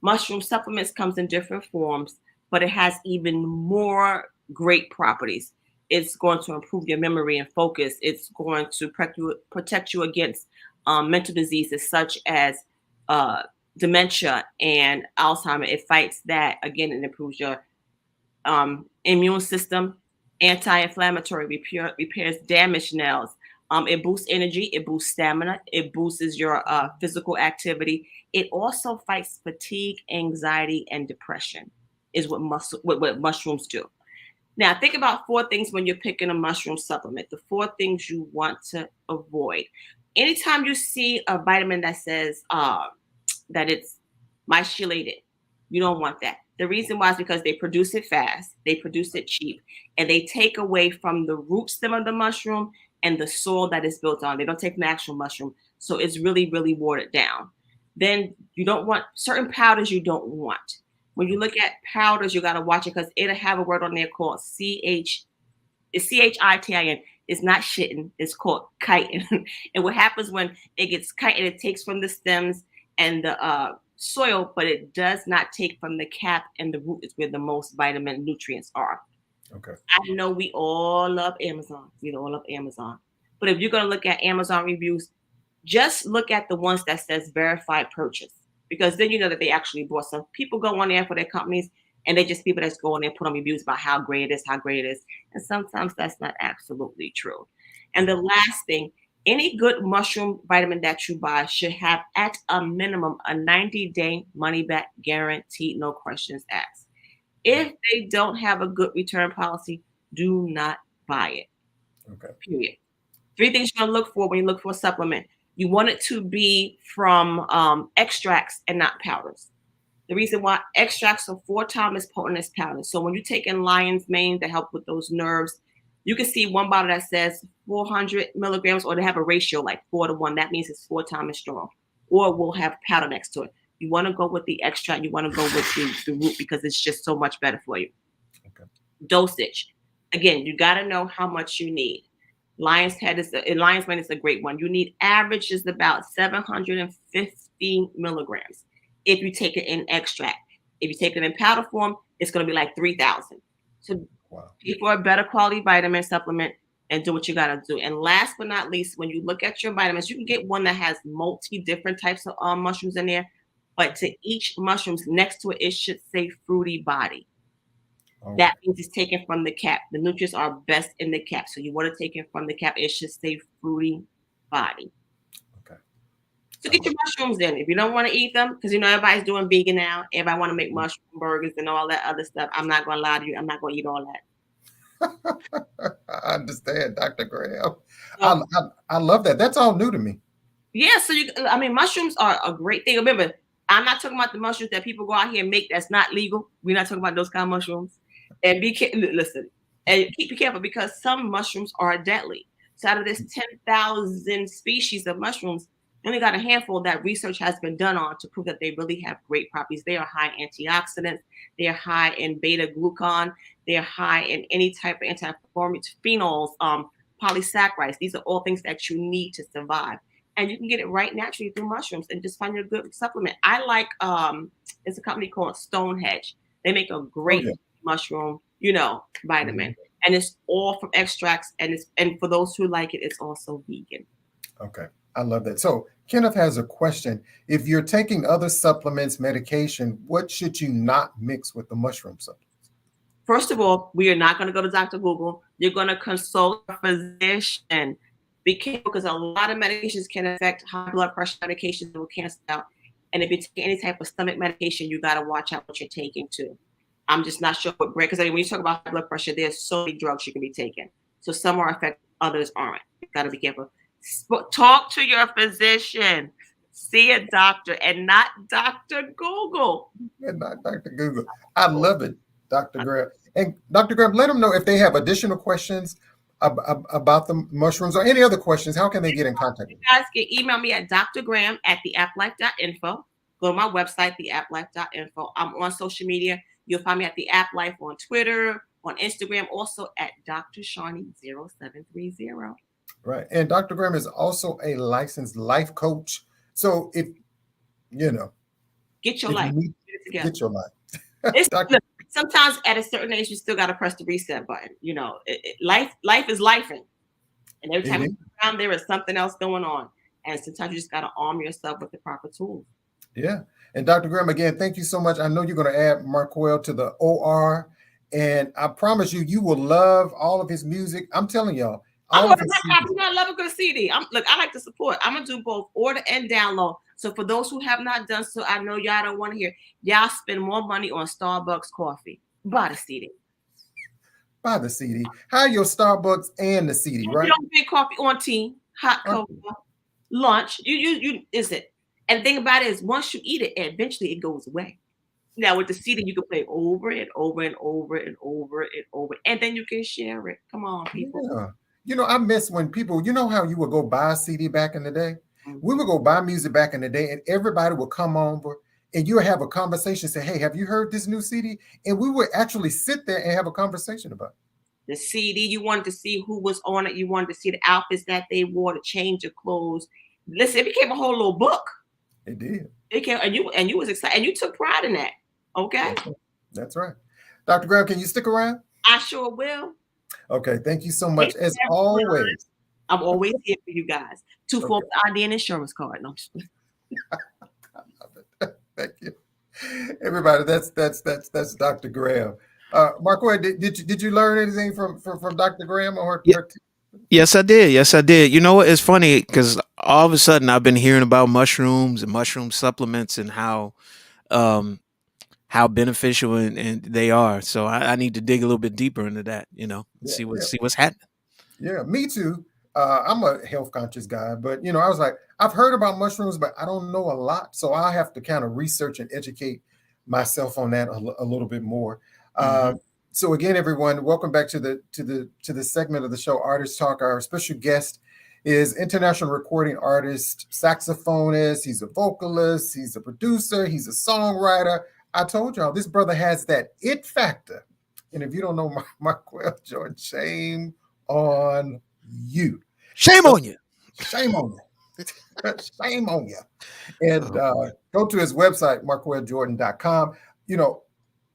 mushroom supplements comes in different forms, but it has even more great properties. It's going to improve your memory and focus. It's going to protect you against mental diseases such as dementia and Alzheimer. It fights that. Again, it improves your immune system, anti-inflammatory, repairs damaged nails. It boosts energy. It boosts stamina. It boosts your physical activity. It also fights fatigue, anxiety, and depression is what mushrooms do. Now, think about 4 things when you're picking a mushroom supplement. The 4 things you want to avoid. Anytime you see a vitamin that says that it's myceliated, you don't want that. The reason why is because they produce it fast, they produce it cheap, and they take away from the root stem of the mushroom and the soil that is built on. They don't take from the actual mushroom. So it's really, really watered down. Then you don't want certain powders you don't want. When you look at powders, you got to watch it because it'll have a word on there called it's CHITIN. It's not shitting. It's called chitin. And what happens when it gets chitin, it takes from the stems and the soil, but it does not take from the cap, and the root is where the most vitamin nutrients are. Okay. I know we all love Amazon. We all love Amazon. But if you're going to look at Amazon reviews, just look at the ones that says verified purchase, because then you know that they actually bought some. People go on there for their companies, and they just people that's go on there and put on reviews about how great it is, how great it is. And sometimes that's not absolutely true. And the last thing, any good mushroom vitamin that you buy should have at a minimum a 90-day money-back guarantee, no questions asked. If they don't have a good return policy, do not buy it. Okay. Period. 3 things you're going to look for when you look for a supplement. You want it to be from extracts and not powders. The reason why extracts are 4 times as potent as powders. So when you take in lion's mane to help with those nerves, you can see one bottle that says 400 milligrams, or they have a ratio like 4-to-1. That means it's 4 times as strong. Or we'll have powder next to it. You want to go with the extract. You want to go with the root because it's just so much better for you. Okay. Dosage. Again, you got to know how much you need. Lion's mane is a great one. You need average is about 750 milligrams if you take it in extract. If you take it in powder form, it's going to be like 3,000. So pay for a better quality vitamin supplement and do what you got to do. And last but not least, when you look at your vitamins, you can get one that has multi different types of mushrooms in there. But to each mushrooms next to it, it should say fruity body. Okay. That means it's taken from the cap. The nutrients are best in the cap. So you want to take it from the cap. It should say fruity body. Okay. So get your mushrooms in. If you don't want to eat them, because you know everybody's doing vegan now. Everybody want to make mushroom burgers and all that other stuff. I'm not going to lie to you. I'm not going to eat all that. I understand, Dr. Graham. I love that. That's all new to me. Yeah. So mushrooms are a great thing. Remember, I'm not talking about the mushrooms that people go out here and make that's not legal. We're not talking about those kind of mushrooms. And listen, and be careful because some mushrooms are deadly. So out of this 10,000 species of mushrooms, only got a handful that research has been done on to prove that they really have great properties. They are high in antioxidants. They are high in beta glucan. They are high in any type of anti-inflammatory phenols, polysaccharides. These are all things that you need to survive. And you can get it right naturally through mushrooms and just find your good supplement. I like, it's a company called Stonehenge. They make a great mushroom, vitamin. And it's all from extracts. And for those who like it, it's also vegan. Okay. I love that. So Kenneth has a question. If you're taking other supplements, medication, what should you not mix with the mushroom supplements? First of all, we are not going to go to Dr. Google. You're going to consult a physician. Be careful because a lot of medications can affect high blood pressure medications that will cancel out. And if you take any type of stomach medication, you got to watch out what you're taking too. I'm just not sure what brand, because when you talk about high blood pressure, there's so many drugs you can be taking. So some are effective, others aren't. You got to be careful. Talk to your physician. See a doctor and not Dr. Google. And not Dr. Google. I love it, Dr. Graham. And Dr. Graham, let them know if they have additional questions about the mushrooms or any other questions. How can they get in contact with you? You guys can email me at drgraham@theapplife.info. Go to my website, theapplife.info. I'm on social media. You'll find me at The App Life on Twitter, on Instagram, also at Dr. Shawnee 0730. Right. And Dr. Graham is also a licensed life coach. So if, get your life. Get your life. Sometimes at a certain age, you still got to press the reset button. Life is lifing. And every time you look around, there is something else going on. And sometimes you just got to arm yourself with the proper tools. Yeah. And Dr. Graham, again, thank you so much. I know you're going to add Marqueal to the OR. And I promise you will love all of his music. I'm telling y'all. I love a good CD. I like to support. I'm going to do both order and download. So for those who have not done so, I know y'all don't want to hear. Y'all spend more money on Starbucks coffee. Buy the CD. Buy the CD. Have your Starbucks and the CD, right? You don't drink coffee on tea, hot cocoa, lunch. You is it? And the thing about it is, once you eat it, eventually it goes away. Now with the CD, you can play over and over and over and over and over, and then you can share it. Come on, people. Yeah. I miss when people. You know how you would go buy a CD back in the day. We would go buy music back in the day, and everybody would come over and you have a conversation, say, hey, have you heard this new CD? And we would actually sit there and have a conversation about it. The CD, you wanted to see who was on it. You wanted to see the outfits that they wore, to change of clothes. Listen, it became a whole little book. It did. It came, and you was excited, and you took pride in that. Okay. That's right. Dr. Graham, can you stick around? I sure will. Okay, thank you so much. As always. I'm always here for you guys. 2 forms of ID and insurance card. No. Thank you. Everybody, that's Dr. Graham. Marqueal, did you learn anything from Dr. Graham or her Yes, I did. Yes, I did. You know what? It's funny because all of a sudden I've been hearing about mushrooms and mushroom supplements and how beneficial and they are. So I need to dig a little bit deeper into that, see what's happening. Yeah, me too. I'm a health conscious guy, but I was like, I've heard about mushrooms, but I don't know a lot. So I have to kind of research and educate myself on that a little bit more. So again, everyone, welcome back to the segment of the show, Artist Talk. Our special guest is international recording artist, saxophonist. He's a vocalist. He's a producer. He's a songwriter. I told y'all, this brother has that it factor. And if you don't know Marqueal Jordan, shame on you. Shame on you. Shame on you. Shame on you. And go to his website, marquealjordan.com.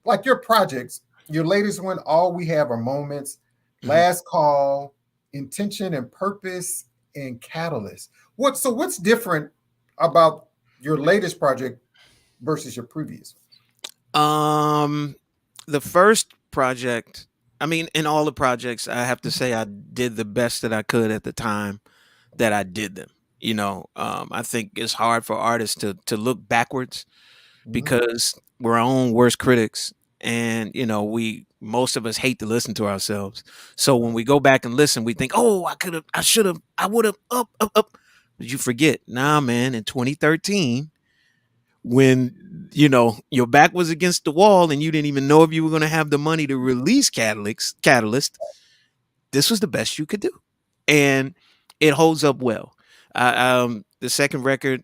Like your projects, your latest one, All We Have Are Moments, Last Call, Intention and Purpose, and Catalyst. What's different about your latest project versus your previous one? The first project, in all the projects, I have to say I did the best that I could at the time that I did them. I think it's hard for artists to look backwards because we're our own worst critics. And, most of us hate to listen to ourselves. So when we go back and listen, we think, oh, I should have, I would have, up. But you forget, nah, man, in 2013, when, your back was against the wall and you didn't even know if you were going to have the money to release Catalyst, this was the best you could do. And it holds up well. The second record,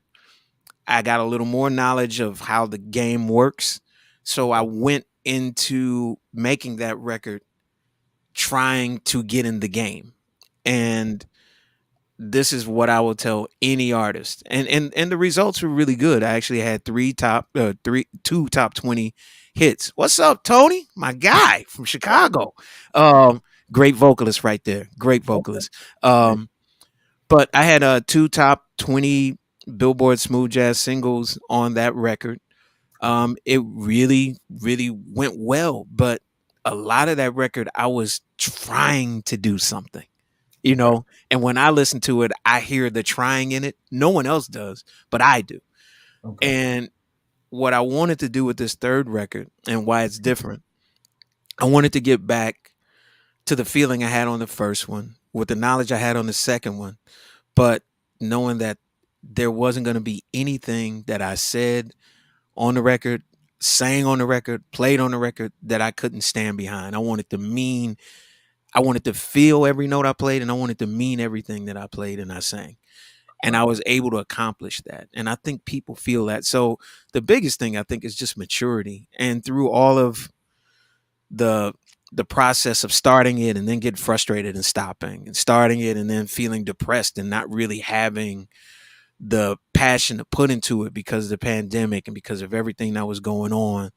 I got a little more knowledge of how the game works. So I went into making that record trying to get in the game. And this is what I will tell any artist. And the results were really good. I actually had two top 20 hits. What's up, Tony? My guy from Chicago. Great vocalist right there. Great vocalist. But I had 2 top 20 Billboard smooth jazz singles on that record. It really, really went well, but a lot of that record, I was trying to do something, and when I listen to it, I hear the trying in it. No one else does, but I do. Okay. And what I wanted to do with this third record and why it's different, I wanted to get back to the feeling I had on the first one with the knowledge I had on the second one, but knowing that there wasn't going to be anything that I said on the record, sang on the record, played on the record that I couldn't stand behind. I wanted to feel every note I played, and I wanted to mean everything that I played and I sang. And I was able to accomplish that. And I think people feel that. So the biggest thing I think is just maturity. And through all of the process of starting it and then getting frustrated and stopping, and starting it and then feeling depressed and not really having the passion to put into it because of the pandemic and because of everything that was going on,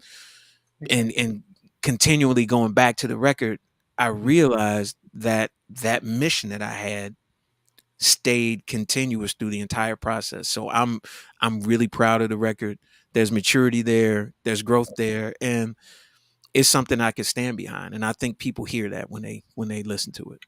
and continually going back to the record, I realized that mission that I had stayed continuous through the entire process. So I'm really proud of the record. There's maturity there, there's growth there, and it's something I can stand behind. And I think people hear that when they listen to it.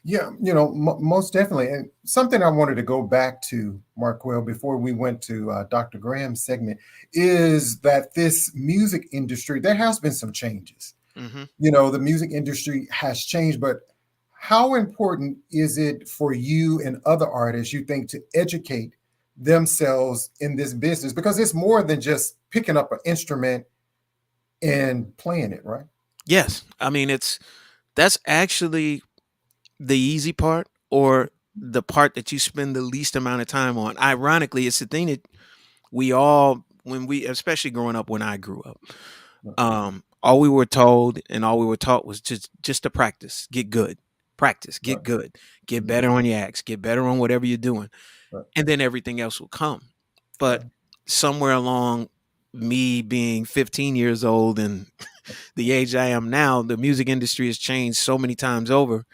Yeah, most definitely. And something I wanted to go back to, Marqueal, before we went to Dr. Graham's segment, is that this music industry, there has been some changes. The music industry has changed, but how important is it for you and other artists, you think, to educate themselves in this business? Because it's more than just picking up an instrument and playing it, right? Yes. That's actually the easy part, or the part that you spend the least amount of time on. Ironically, it's the thing that we all when we, especially growing up when I grew up, all we were told and all we were taught was just to practice, get good, practice, get Right. good, get Mhm. better on your acts, get better on whatever you're doing, Right. and then everything else will come. But somewhere along me being 15 years old and the age I am now, the music industry has changed so many times over,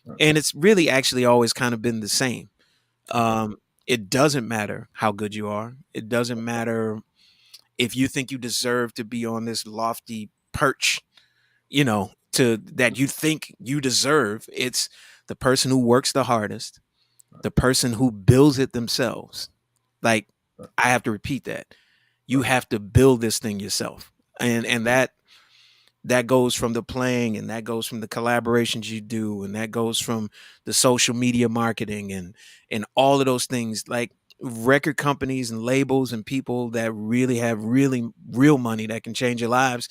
Right. and it's really actually always kind of been the same. It doesn't matter how good you are. It doesn't matter if you think you deserve to be on this lofty perch, to that you think you deserve. It's the person who works the hardest, the person who builds it themselves. Like, I have to repeat that. You have to build this thing yourself. And that goes from the playing, and that goes from the collaborations you do, and that goes from the social media marketing and all of those things. Like, record companies and labels and people that really have really real money that can change your lives,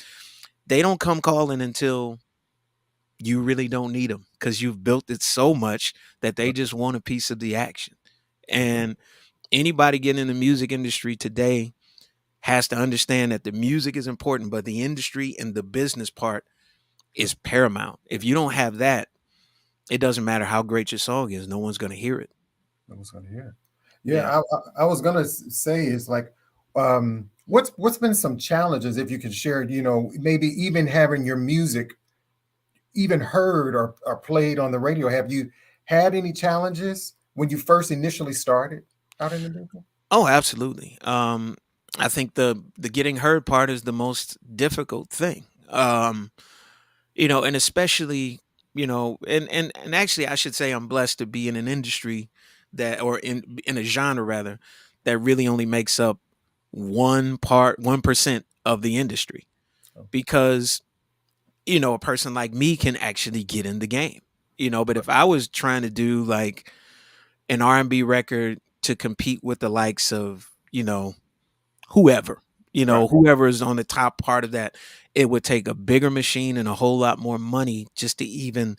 they don't come calling until you really don't need them, because you've built it so much that they just want a piece of the action. And anybody getting in the music industry today has to understand that the music is important, but the industry and the business part is paramount. If you don't have that, it doesn't matter how great your song is. No one's going to hear it. I was going to hear it. Yeah. Yeah, I was going to say is like, what's been some challenges, if you could share, maybe even having your music even heard or played on the radio. Have you had any challenges when you first initially started out in the business? Oh, absolutely. I think the getting heard part is the most difficult thing. And especially, and actually I should say I'm blessed to be in an industry that, or in a genre rather, that really only makes up 1% of the industry, because a person like me can actually get in the game. But if I was trying to do like an R&B record to compete with the likes of, whoever, Right. whoever is on the top part of that, it would take a bigger machine and a whole lot more money just to even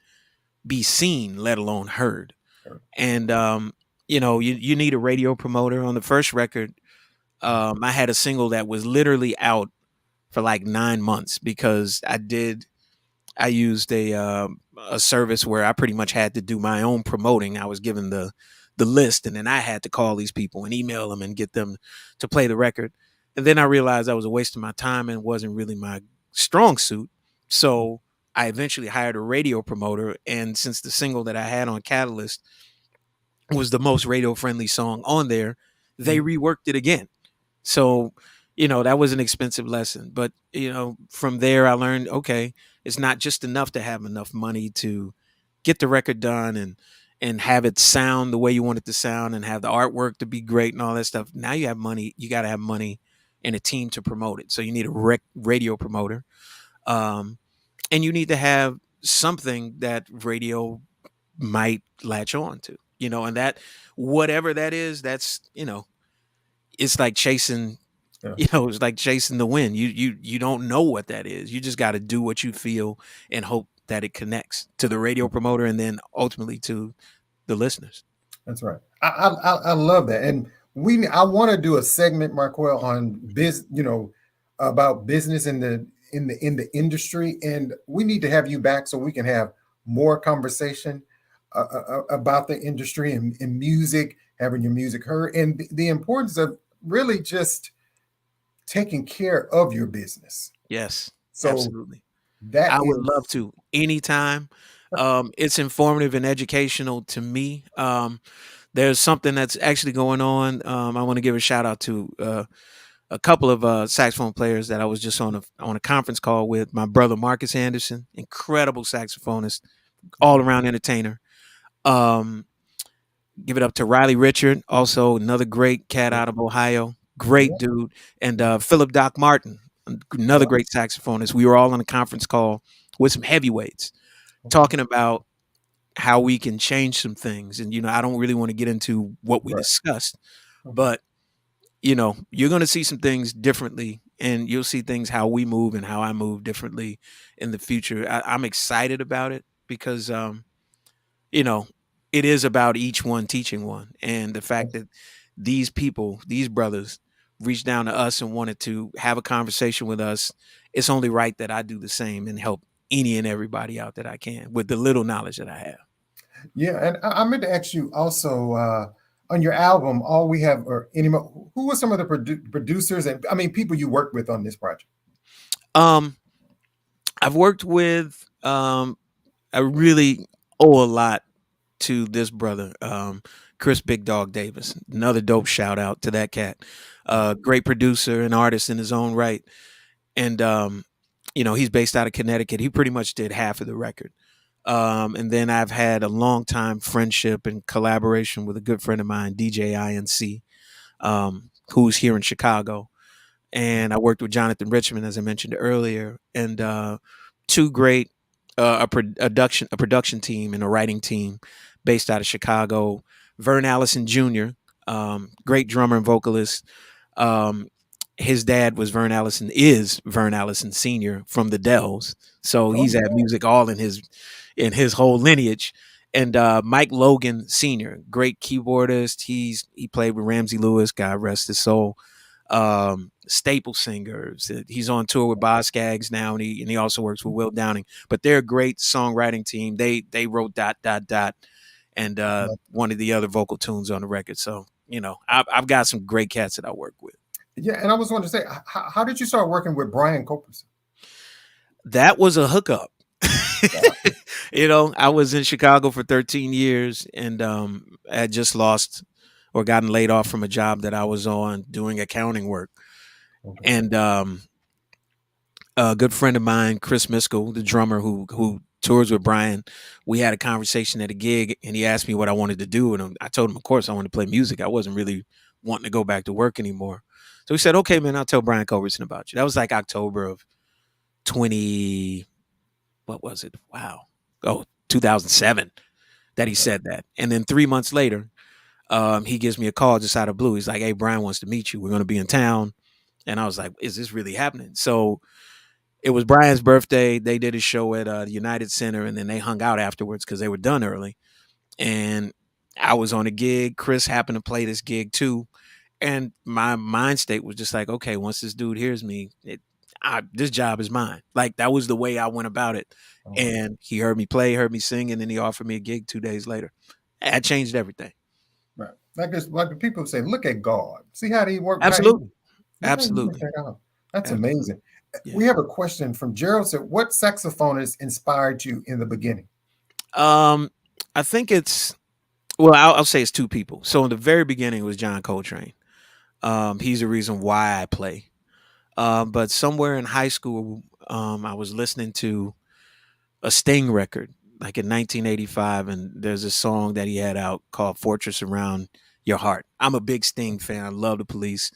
be seen, let alone heard. Sure. And you need a radio promoter. On the first record, I had a single that was literally out for like 9 months, because I used a service where I pretty much had to do my own promoting. I was given the list, and then I had to call these people and email them and get them to play the record. And then I realized I was a waste of my time and wasn't really my strong suit. So I eventually hired a radio promoter, and since the single that I had on Catalyst was the most radio friendly song on there, they reworked it again. So, that was an expensive lesson. But, from there I learned, okay, it's not just enough to have enough money to get the record done and have it sound the way you want it to sound and have the artwork to be great and all that stuff. Now you have money, you got to have money and a team to promote it. So you need a radio promoter. And you need to have something that radio might latch on to, and that, whatever that is, that's, it's like chasing, it's like chasing the wind. You don't know what that is. You just got to do what you feel and hope that it connects to the radio promoter and then ultimately to the listeners. That's right. I love that. And I want to do a segment, Marqueal, on about business in the industry, and we need to have you back so we can have more conversation about the industry and music, having your music heard, and the importance of really just taking care of your business. Yes, So absolutely. that I would is- love to anytime. It's informative and educational to me. There's something that's actually going on. I want to give a shout out to a couple of saxophone players that I was just on a conference call with. My brother Marcus Anderson, incredible saxophonist, all around entertainer. Give it up to Riley Richard, also another great cat out of Ohio, great dude, and Philip Doc Martin, another great saxophonist. We were all on a conference call with some heavyweights, talking about how we can change some things. And I don't really want to get into what we discussed, but you're going to see some things differently, and you'll see things how we move and how I move differently in the future. I'm excited about it because it is about each one teaching one, and the fact that these people, these brothers, reached down to us and wanted to have a conversation with us, it's only right that I do the same and help any and everybody out that I can with the little knowledge that I have. Yeah, and I meant to ask you also on your album, All We Have or Anymore. Who were some of the producers and people you worked with on this project? I've worked with I really owe a lot to this brother, Chris Big Dog Davis. Another dope shout out to that cat. Great producer and artist in his own right. And he's based out of Connecticut. He pretty much did half of the record. And then I've had a long time friendship and collaboration with a good friend of mine, DJ INC, who's here in Chicago. And I worked with Jonathan Richmond, as I mentioned earlier, and two great a production team and a writing team based out of Chicago. Vern Allison Jr., great drummer and vocalist. His dad is Vern Allison Sr. from the Dells, so he's had music all in his whole lineage. And Mike Logan Sr., great keyboardist. He played with Ramsey Lewis, God rest his soul. Staple singers. He's on tour with Boz Scaggs now, and he also works with Will Downing. But they're a great songwriting team. They wrote ... and one of the other vocal tunes on the record. So I've got some great cats that I work with. Yeah, and I was wanting to say, how did you start working with Brian Culbertson? That was a hookup. I was in Chicago for 13 years, and I had just lost or gotten laid off from a job that I was on doing accounting work. Okay. And a good friend of mine, Chris Miskell, the drummer who tours with Brian, we had a conversation at a gig, and he asked me what I wanted to do. And I told him, of course, I wanted to play music. I wasn't really wanting to go back to work anymore. So he said, okay, man, I'll tell Brian Culbertson about you. That was like October of 2007 that he said that. And then 3 months later, he gives me a call just out of blue. He's like, hey, Brian wants to meet you. We're going to be in town. And I was like, is this really happening? So it was Brian's birthday. They did a show at the United Center, and then they hung out afterwards because they were done early. And I was on a gig. Chris happened to play this gig too. And my mind state was just like, okay, once this dude hears me, this job is mine. Like, that was the way I went about it. Okay. And he heard me play, heard me sing, and then he offered me a gig 2 days later. That changed everything. Right. Like the people say, look at God. See how he worked? Absolutely. Right? Absolutely. That's amazing. Yeah. We have a question from Gerald. Said, what saxophonist inspired you in the beginning? I think I'll say it's two people. So in the very beginning, it was John Coltrane. He's the reason why I play. But somewhere in high school, I was listening to a Sting record, like in 1985, and there's a song that he had out called Fortress Around Your Heart. I'm a big Sting fan. I love the Police.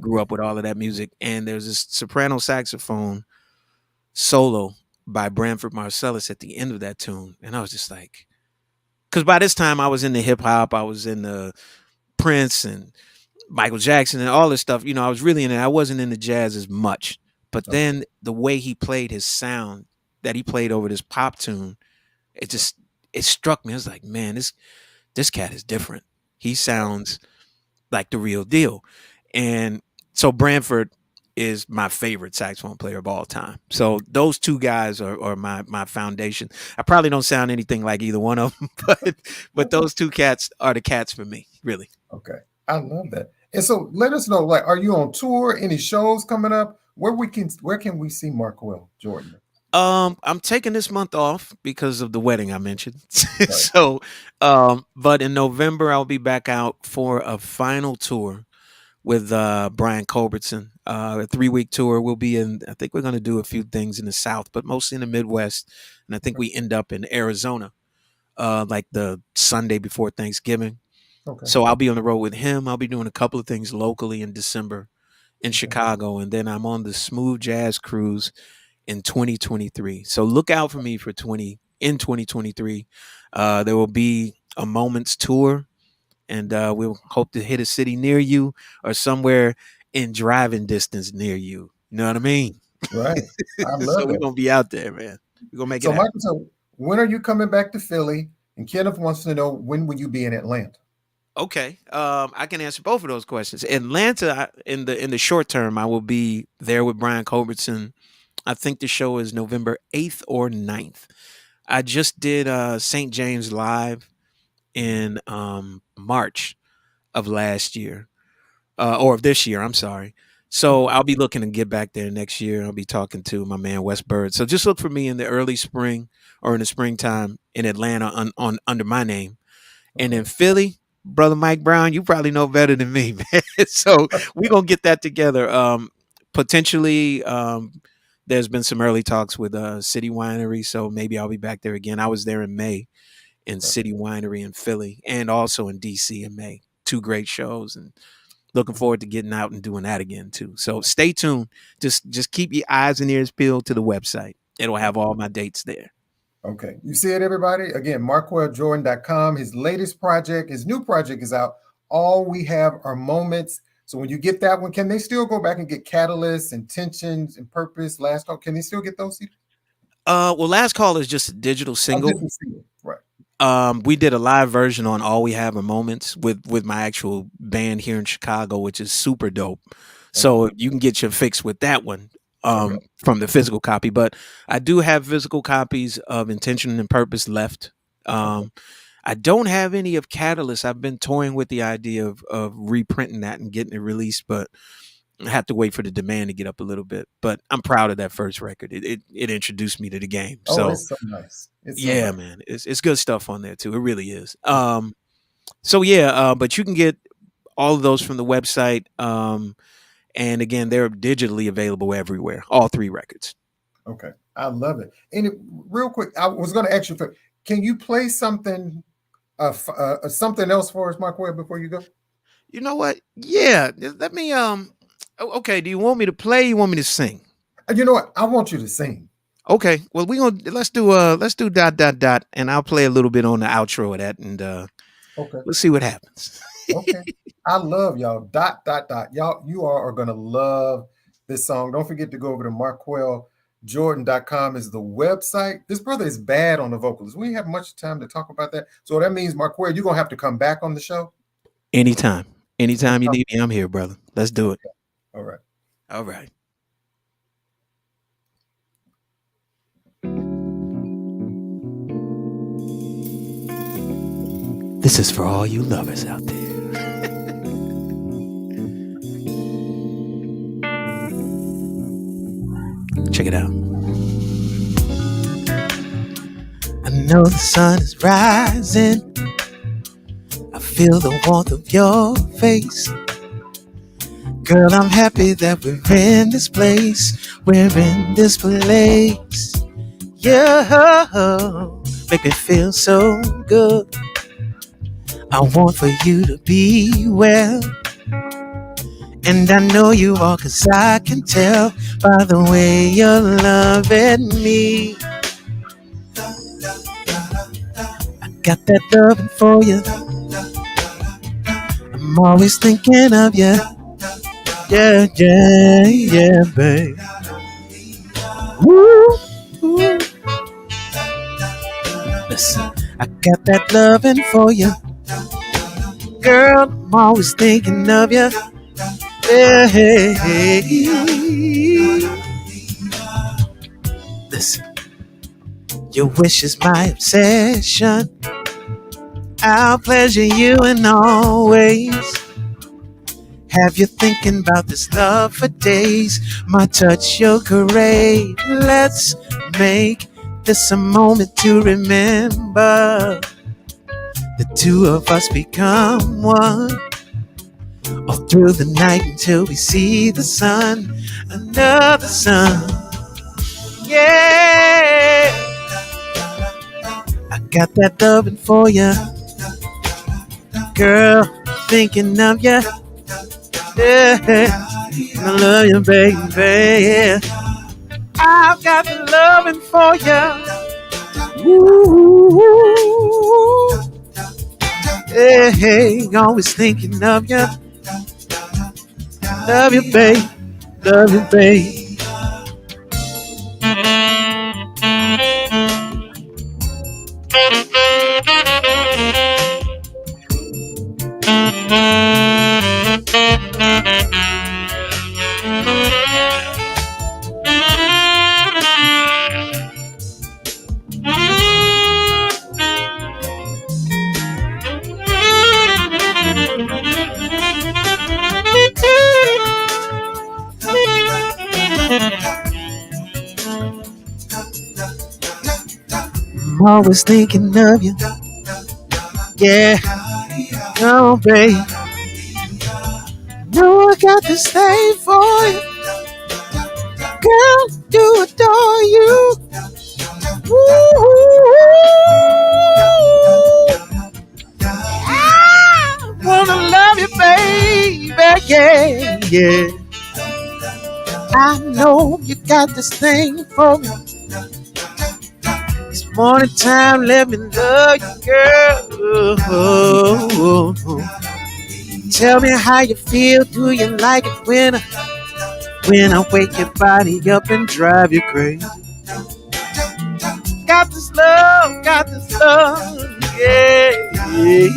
Grew up with all of that music. And there's this soprano saxophone solo by Branford Marsalis at the end of that tune. And I was just like, because by this time I was into hip hop, I was into Prince and Michael Jackson and all this stuff. I was really into it. I wasn't into jazz as much. But then the way he played his sound that he played over this pop tune, it struck me. I was like, man, this cat is different. He sounds like the real deal. And so Branford is my favorite saxophone player of all time. So those two guys are my foundation. I probably don't sound anything like either one of them, but those two cats are the cats for me, really. Okay. I love that. And so let us know, like, are you on tour? Any shows coming up? Where can we see Marqueal Jordan? I'm taking this month off because of the wedding I mentioned. Right. So, but in November, I'll be back out for a final tour with Brian Culbertson, a 3-week tour. We'll be I think we're going to do a few things in the South, but mostly in the Midwest. And I think we end up in Arizona, like the Sunday before Thanksgiving. Okay. So I'll be on the road with him. I'll be doing a couple of things locally in December in Chicago. And then I'm on the Smooth Jazz Cruise in 2023. So look out for me in 2023. There will be a Moments tour, and we'll hope to hit a city near you or somewhere in driving distance near you. You know what I mean? Right. I love so we're going to be out there, man. We're going to make it happen. Michael, so when are you coming back to Philly? And Kenneth wants to know, when will you be in Atlanta? Okay. I can answer both of those questions. Atlanta, in the short term, I will be there with Brian Culbertson. I think the show is November 8th or 9th. I just did St. James Live in March of last year, or of this year. I'm sorry. So I'll be looking to get back there next year. I'll be talking to my man Wes Bird. So just look for me in the early spring or in the springtime in Atlanta on under my name. And in Philly, brother Mike Brown, you probably know better than me, man. So we're gonna get that together. Potentially, there's been some early talks with City Winery, so maybe I'll be back there again. I was there in May in City Winery in Philly, and also in DC in May. Two great shows, and looking forward to getting out and doing that again too. So stay tuned. Just keep your eyes and ears peeled to the website. It'll have all my dates there. Okay. You see it, everybody? Again, MarquealJordan.com. His latest project, his new project is out. All we have are moments. So when you get that one, can they still go back and get Catalyst, Intentions, and Purpose, Last Call? Can they still get those? Well, Last Call is just a digital single. Right. We did a live version on All We Have Are Moments with my actual band here in Chicago, which is super dope. So you can get your fix with that one from the physical copy. But I do have physical copies of Intention and Purpose left. I don't have any of Catalyst. I've been toying with the idea of reprinting that and getting it released, but I have to wait for the demand to get up a little bit. But I'm proud of that first record. It introduced me to the game. So it's so nice. Man, it's good stuff on there too. It really is. So yeah, but you can get all of those from the website. And again, they're digitally available everywhere. All three records. Okay, I love it. And real quick, I was going to ask you, can you play something else for us, Marqueal, before you go? You know what? Yeah, let me. Okay, do you want me to play? You want me to sing? You know what? I want you to sing. Okay. Well, let's do ... and I'll play a little bit on the outro of that, and okay, we'll see what happens. Okay. I love y'all. ... Y'all, you are going to love this song. Don't forget to go over to MarquealJordan.com is the website. This brother is bad on the vocals. We have much time to talk about that. So that means, Marqueal, you're going to have to come back on the show. Anytime you need me, I'm here, brother. Let's do it. All right. All right. This is for all you lovers out there. Check it out. I know the sun is rising. I feel the warmth of your face. Girl, I'm happy that we're in this place. We're in this place. Yeah, make me feel so good. I want for you to be well. And I know you are, 'cause I can tell by the way you're loving me. I got that loving for you. I'm always thinking of you. Yeah, yeah, yeah, babe. Woo, woo. Listen, I got that loving for you. Girl, I'm always thinking of you. Yeah, hey, hey. Listen, your wish is my obsession. I'll pleasure you in all ways. Have you thinking about this love for days? My touch, your great. Let's make this a moment to remember. The two of us become one. All through the night until we see the sun. Another sun. Yeah. I got that loving for you. Girl, thinking of you. Yeah, I love you, baby. Yeah. I've got the loving for you. Ooh, yeah, hey, always thinking of you. Love you, babe. Love you, babe. I'm always thinking of you. Yeah, oh babe. Know I got this thing for you. Girl, do adore you. Woo-hoo-hoo. I wanna love you, baby. Yeah, yeah. I know you got this thing for me. It's morning time, let me love you, girl. Tell me how you feel. Do you like it when I wake your body up and drive you crazy? Got this love, yeah, yeah.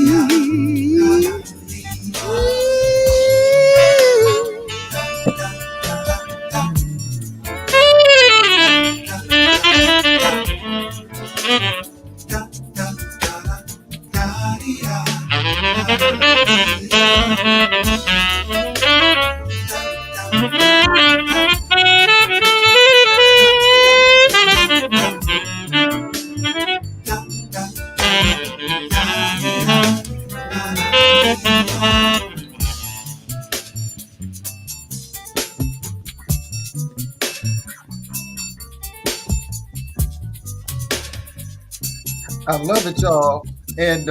I love it, y'all. And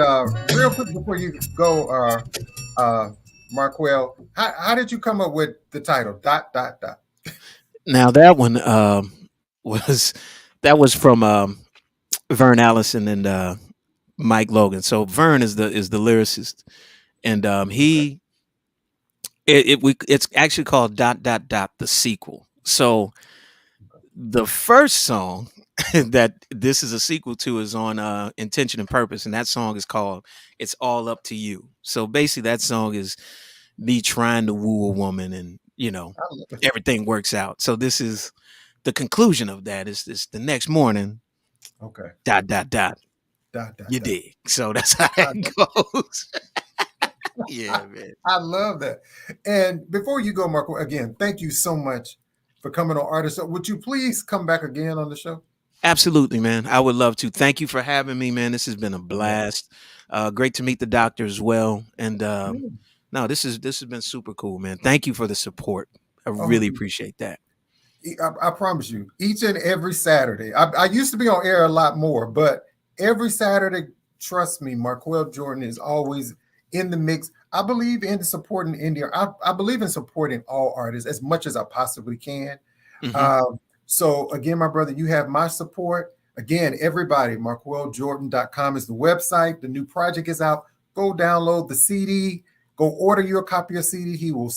real quick before you go, Marqueal, how did you come up with the title? ... Now that one was from Vern Allison and Mike Logan. So Vern is the lyricist, and it's actually called ... the sequel. So the first song that this is a sequel to is on Intention and Purpose, and that song is called It's All Up to You. So basically that song is me trying to woo a woman, and everything works out. So this is the conclusion of that. Is the next morning. Okay. ... You dig. So that's how it goes. Yeah, man. I love that. And before you go, Marco, again, thank you so much for coming on Artist. Would you please come back again on the show? Absolutely, man. I would love to. Thank you for having me, man. This has been a blast. Great to meet the doctor as well. And no, this has been super cool, man. Thank you for the support. I really appreciate that. I promise you, each and every Saturday, I used to be on air a lot more, but every Saturday, trust me, Marqueal Jordan is always in the mix. I believe in supporting India. I believe in supporting all artists as much as I possibly can. Mm-hmm. So again, my brother, you have my support. Again, everybody, marquealjordan.com is the website. The new project is out. Go download the CD. Go order you a copy of CD. He will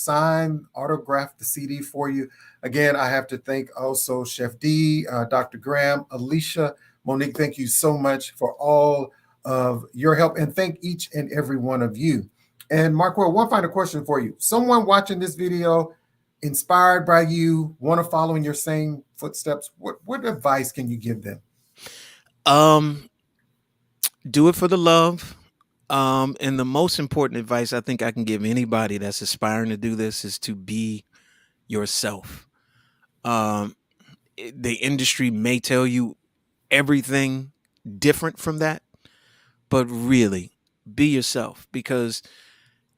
autograph the CD for you. Again, I have to thank also Chef D, Dr. Graham, Alicia, Monique. Thank you so much for all of your help, and thank each and every one of you. And Marqueal, one final question for you. Someone watching this video, inspired by you, want to follow in your same footsteps, what advice can you give them? Do it for the love. And the most important advice I think I can give anybody that's aspiring to do this is to be yourself. The industry may tell you everything different from that, but really be yourself, because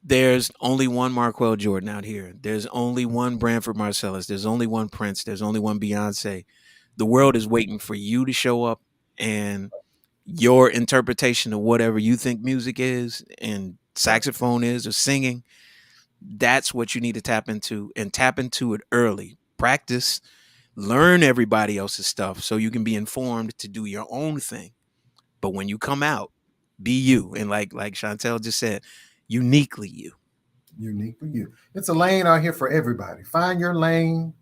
there's only one Marqueal Jordan out here. There's only one Branford Marsalis. There's only one Prince. There's only one Beyonce. The world is waiting for you to show up, and your interpretation of whatever you think music is and saxophone is or singing, that's what you need to tap into, and tap into it early. Practice, learn everybody else's stuff so you can be informed to do your own thing. But when you come out, be you. And like Chantel just said, uniquely you. Uniquely you. It's a lane out here for everybody. Find your lane.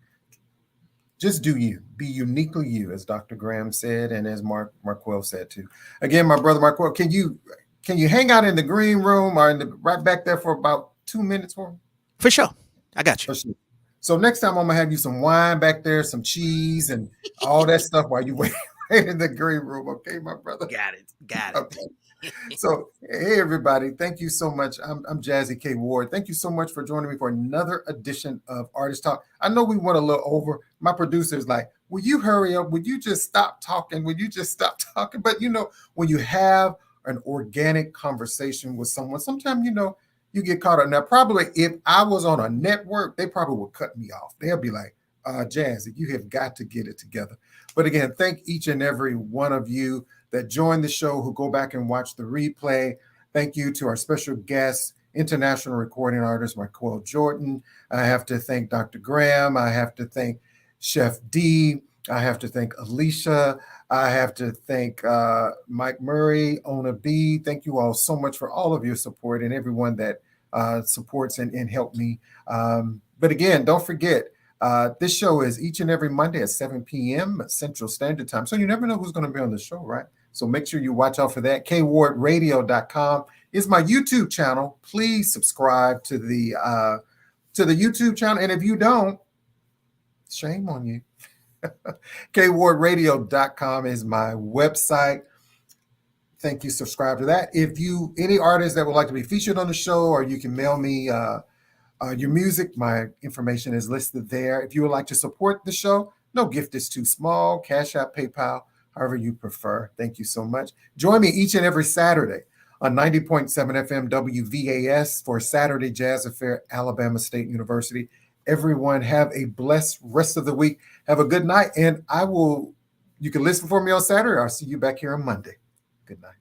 Just do you. Be uniquely you, as Dr. Graham said, and as Marqueal said too. Again, my brother Marqueal, can you hang out in the green room or right back there for about 2 minutes for me? For sure. I got you. Sure. So next time I'm gonna have you some wine back there, some cheese, and all that stuff while you wait. right in the green room. Okay, my brother. Got it. Okay. So, hey, everybody. Thank you so much. I'm Jazzie K Ward. Thank you so much for joining me for another edition of Artist Talk. I know we went a little over. My producer's like, will you hurry up? Would you just stop talking? Would you just stop talking? But, when you have an organic conversation with someone, sometimes, you get caught up. Now, probably if I was on a network, they probably would cut me off. They'll be like, Jazzie, you have got to get it together. But again, thank each and every one of you that joined the show, who go back and watch the replay. Thank you to our special guest, international recording artist Marqueal Jordan. I have to thank Dr. Graham. I have to thank Chef D. I have to thank Alicia. I have to thank Mike Murray, Ona B. Thank you all so much for all of your support and everyone that supports and helped me. But again, don't forget, this show is each and every Monday at 7 p.m. Central Standard Time. So you never know who's going to be on the show, right? So make sure you watch out for that. KWardRadio.com is my YouTube channel. Please subscribe to the YouTube channel. And if you don't, shame on you. KWardRadio.com is my website. Thank you. Subscribe to that. If any artists that would like to be featured on the show, or you can mail me your music, my information is listed there. If you would like to support the show, no gift is too small. Cash App, PayPal, however you prefer. Thank you so much. Join me each and every Saturday on 90.7 FM WVAS for Saturday Jazz Affair, Alabama State University. Everyone have a blessed rest of the week. Have a good night. And you can listen for me on Saturday. I'll see you back here on Monday. Good night.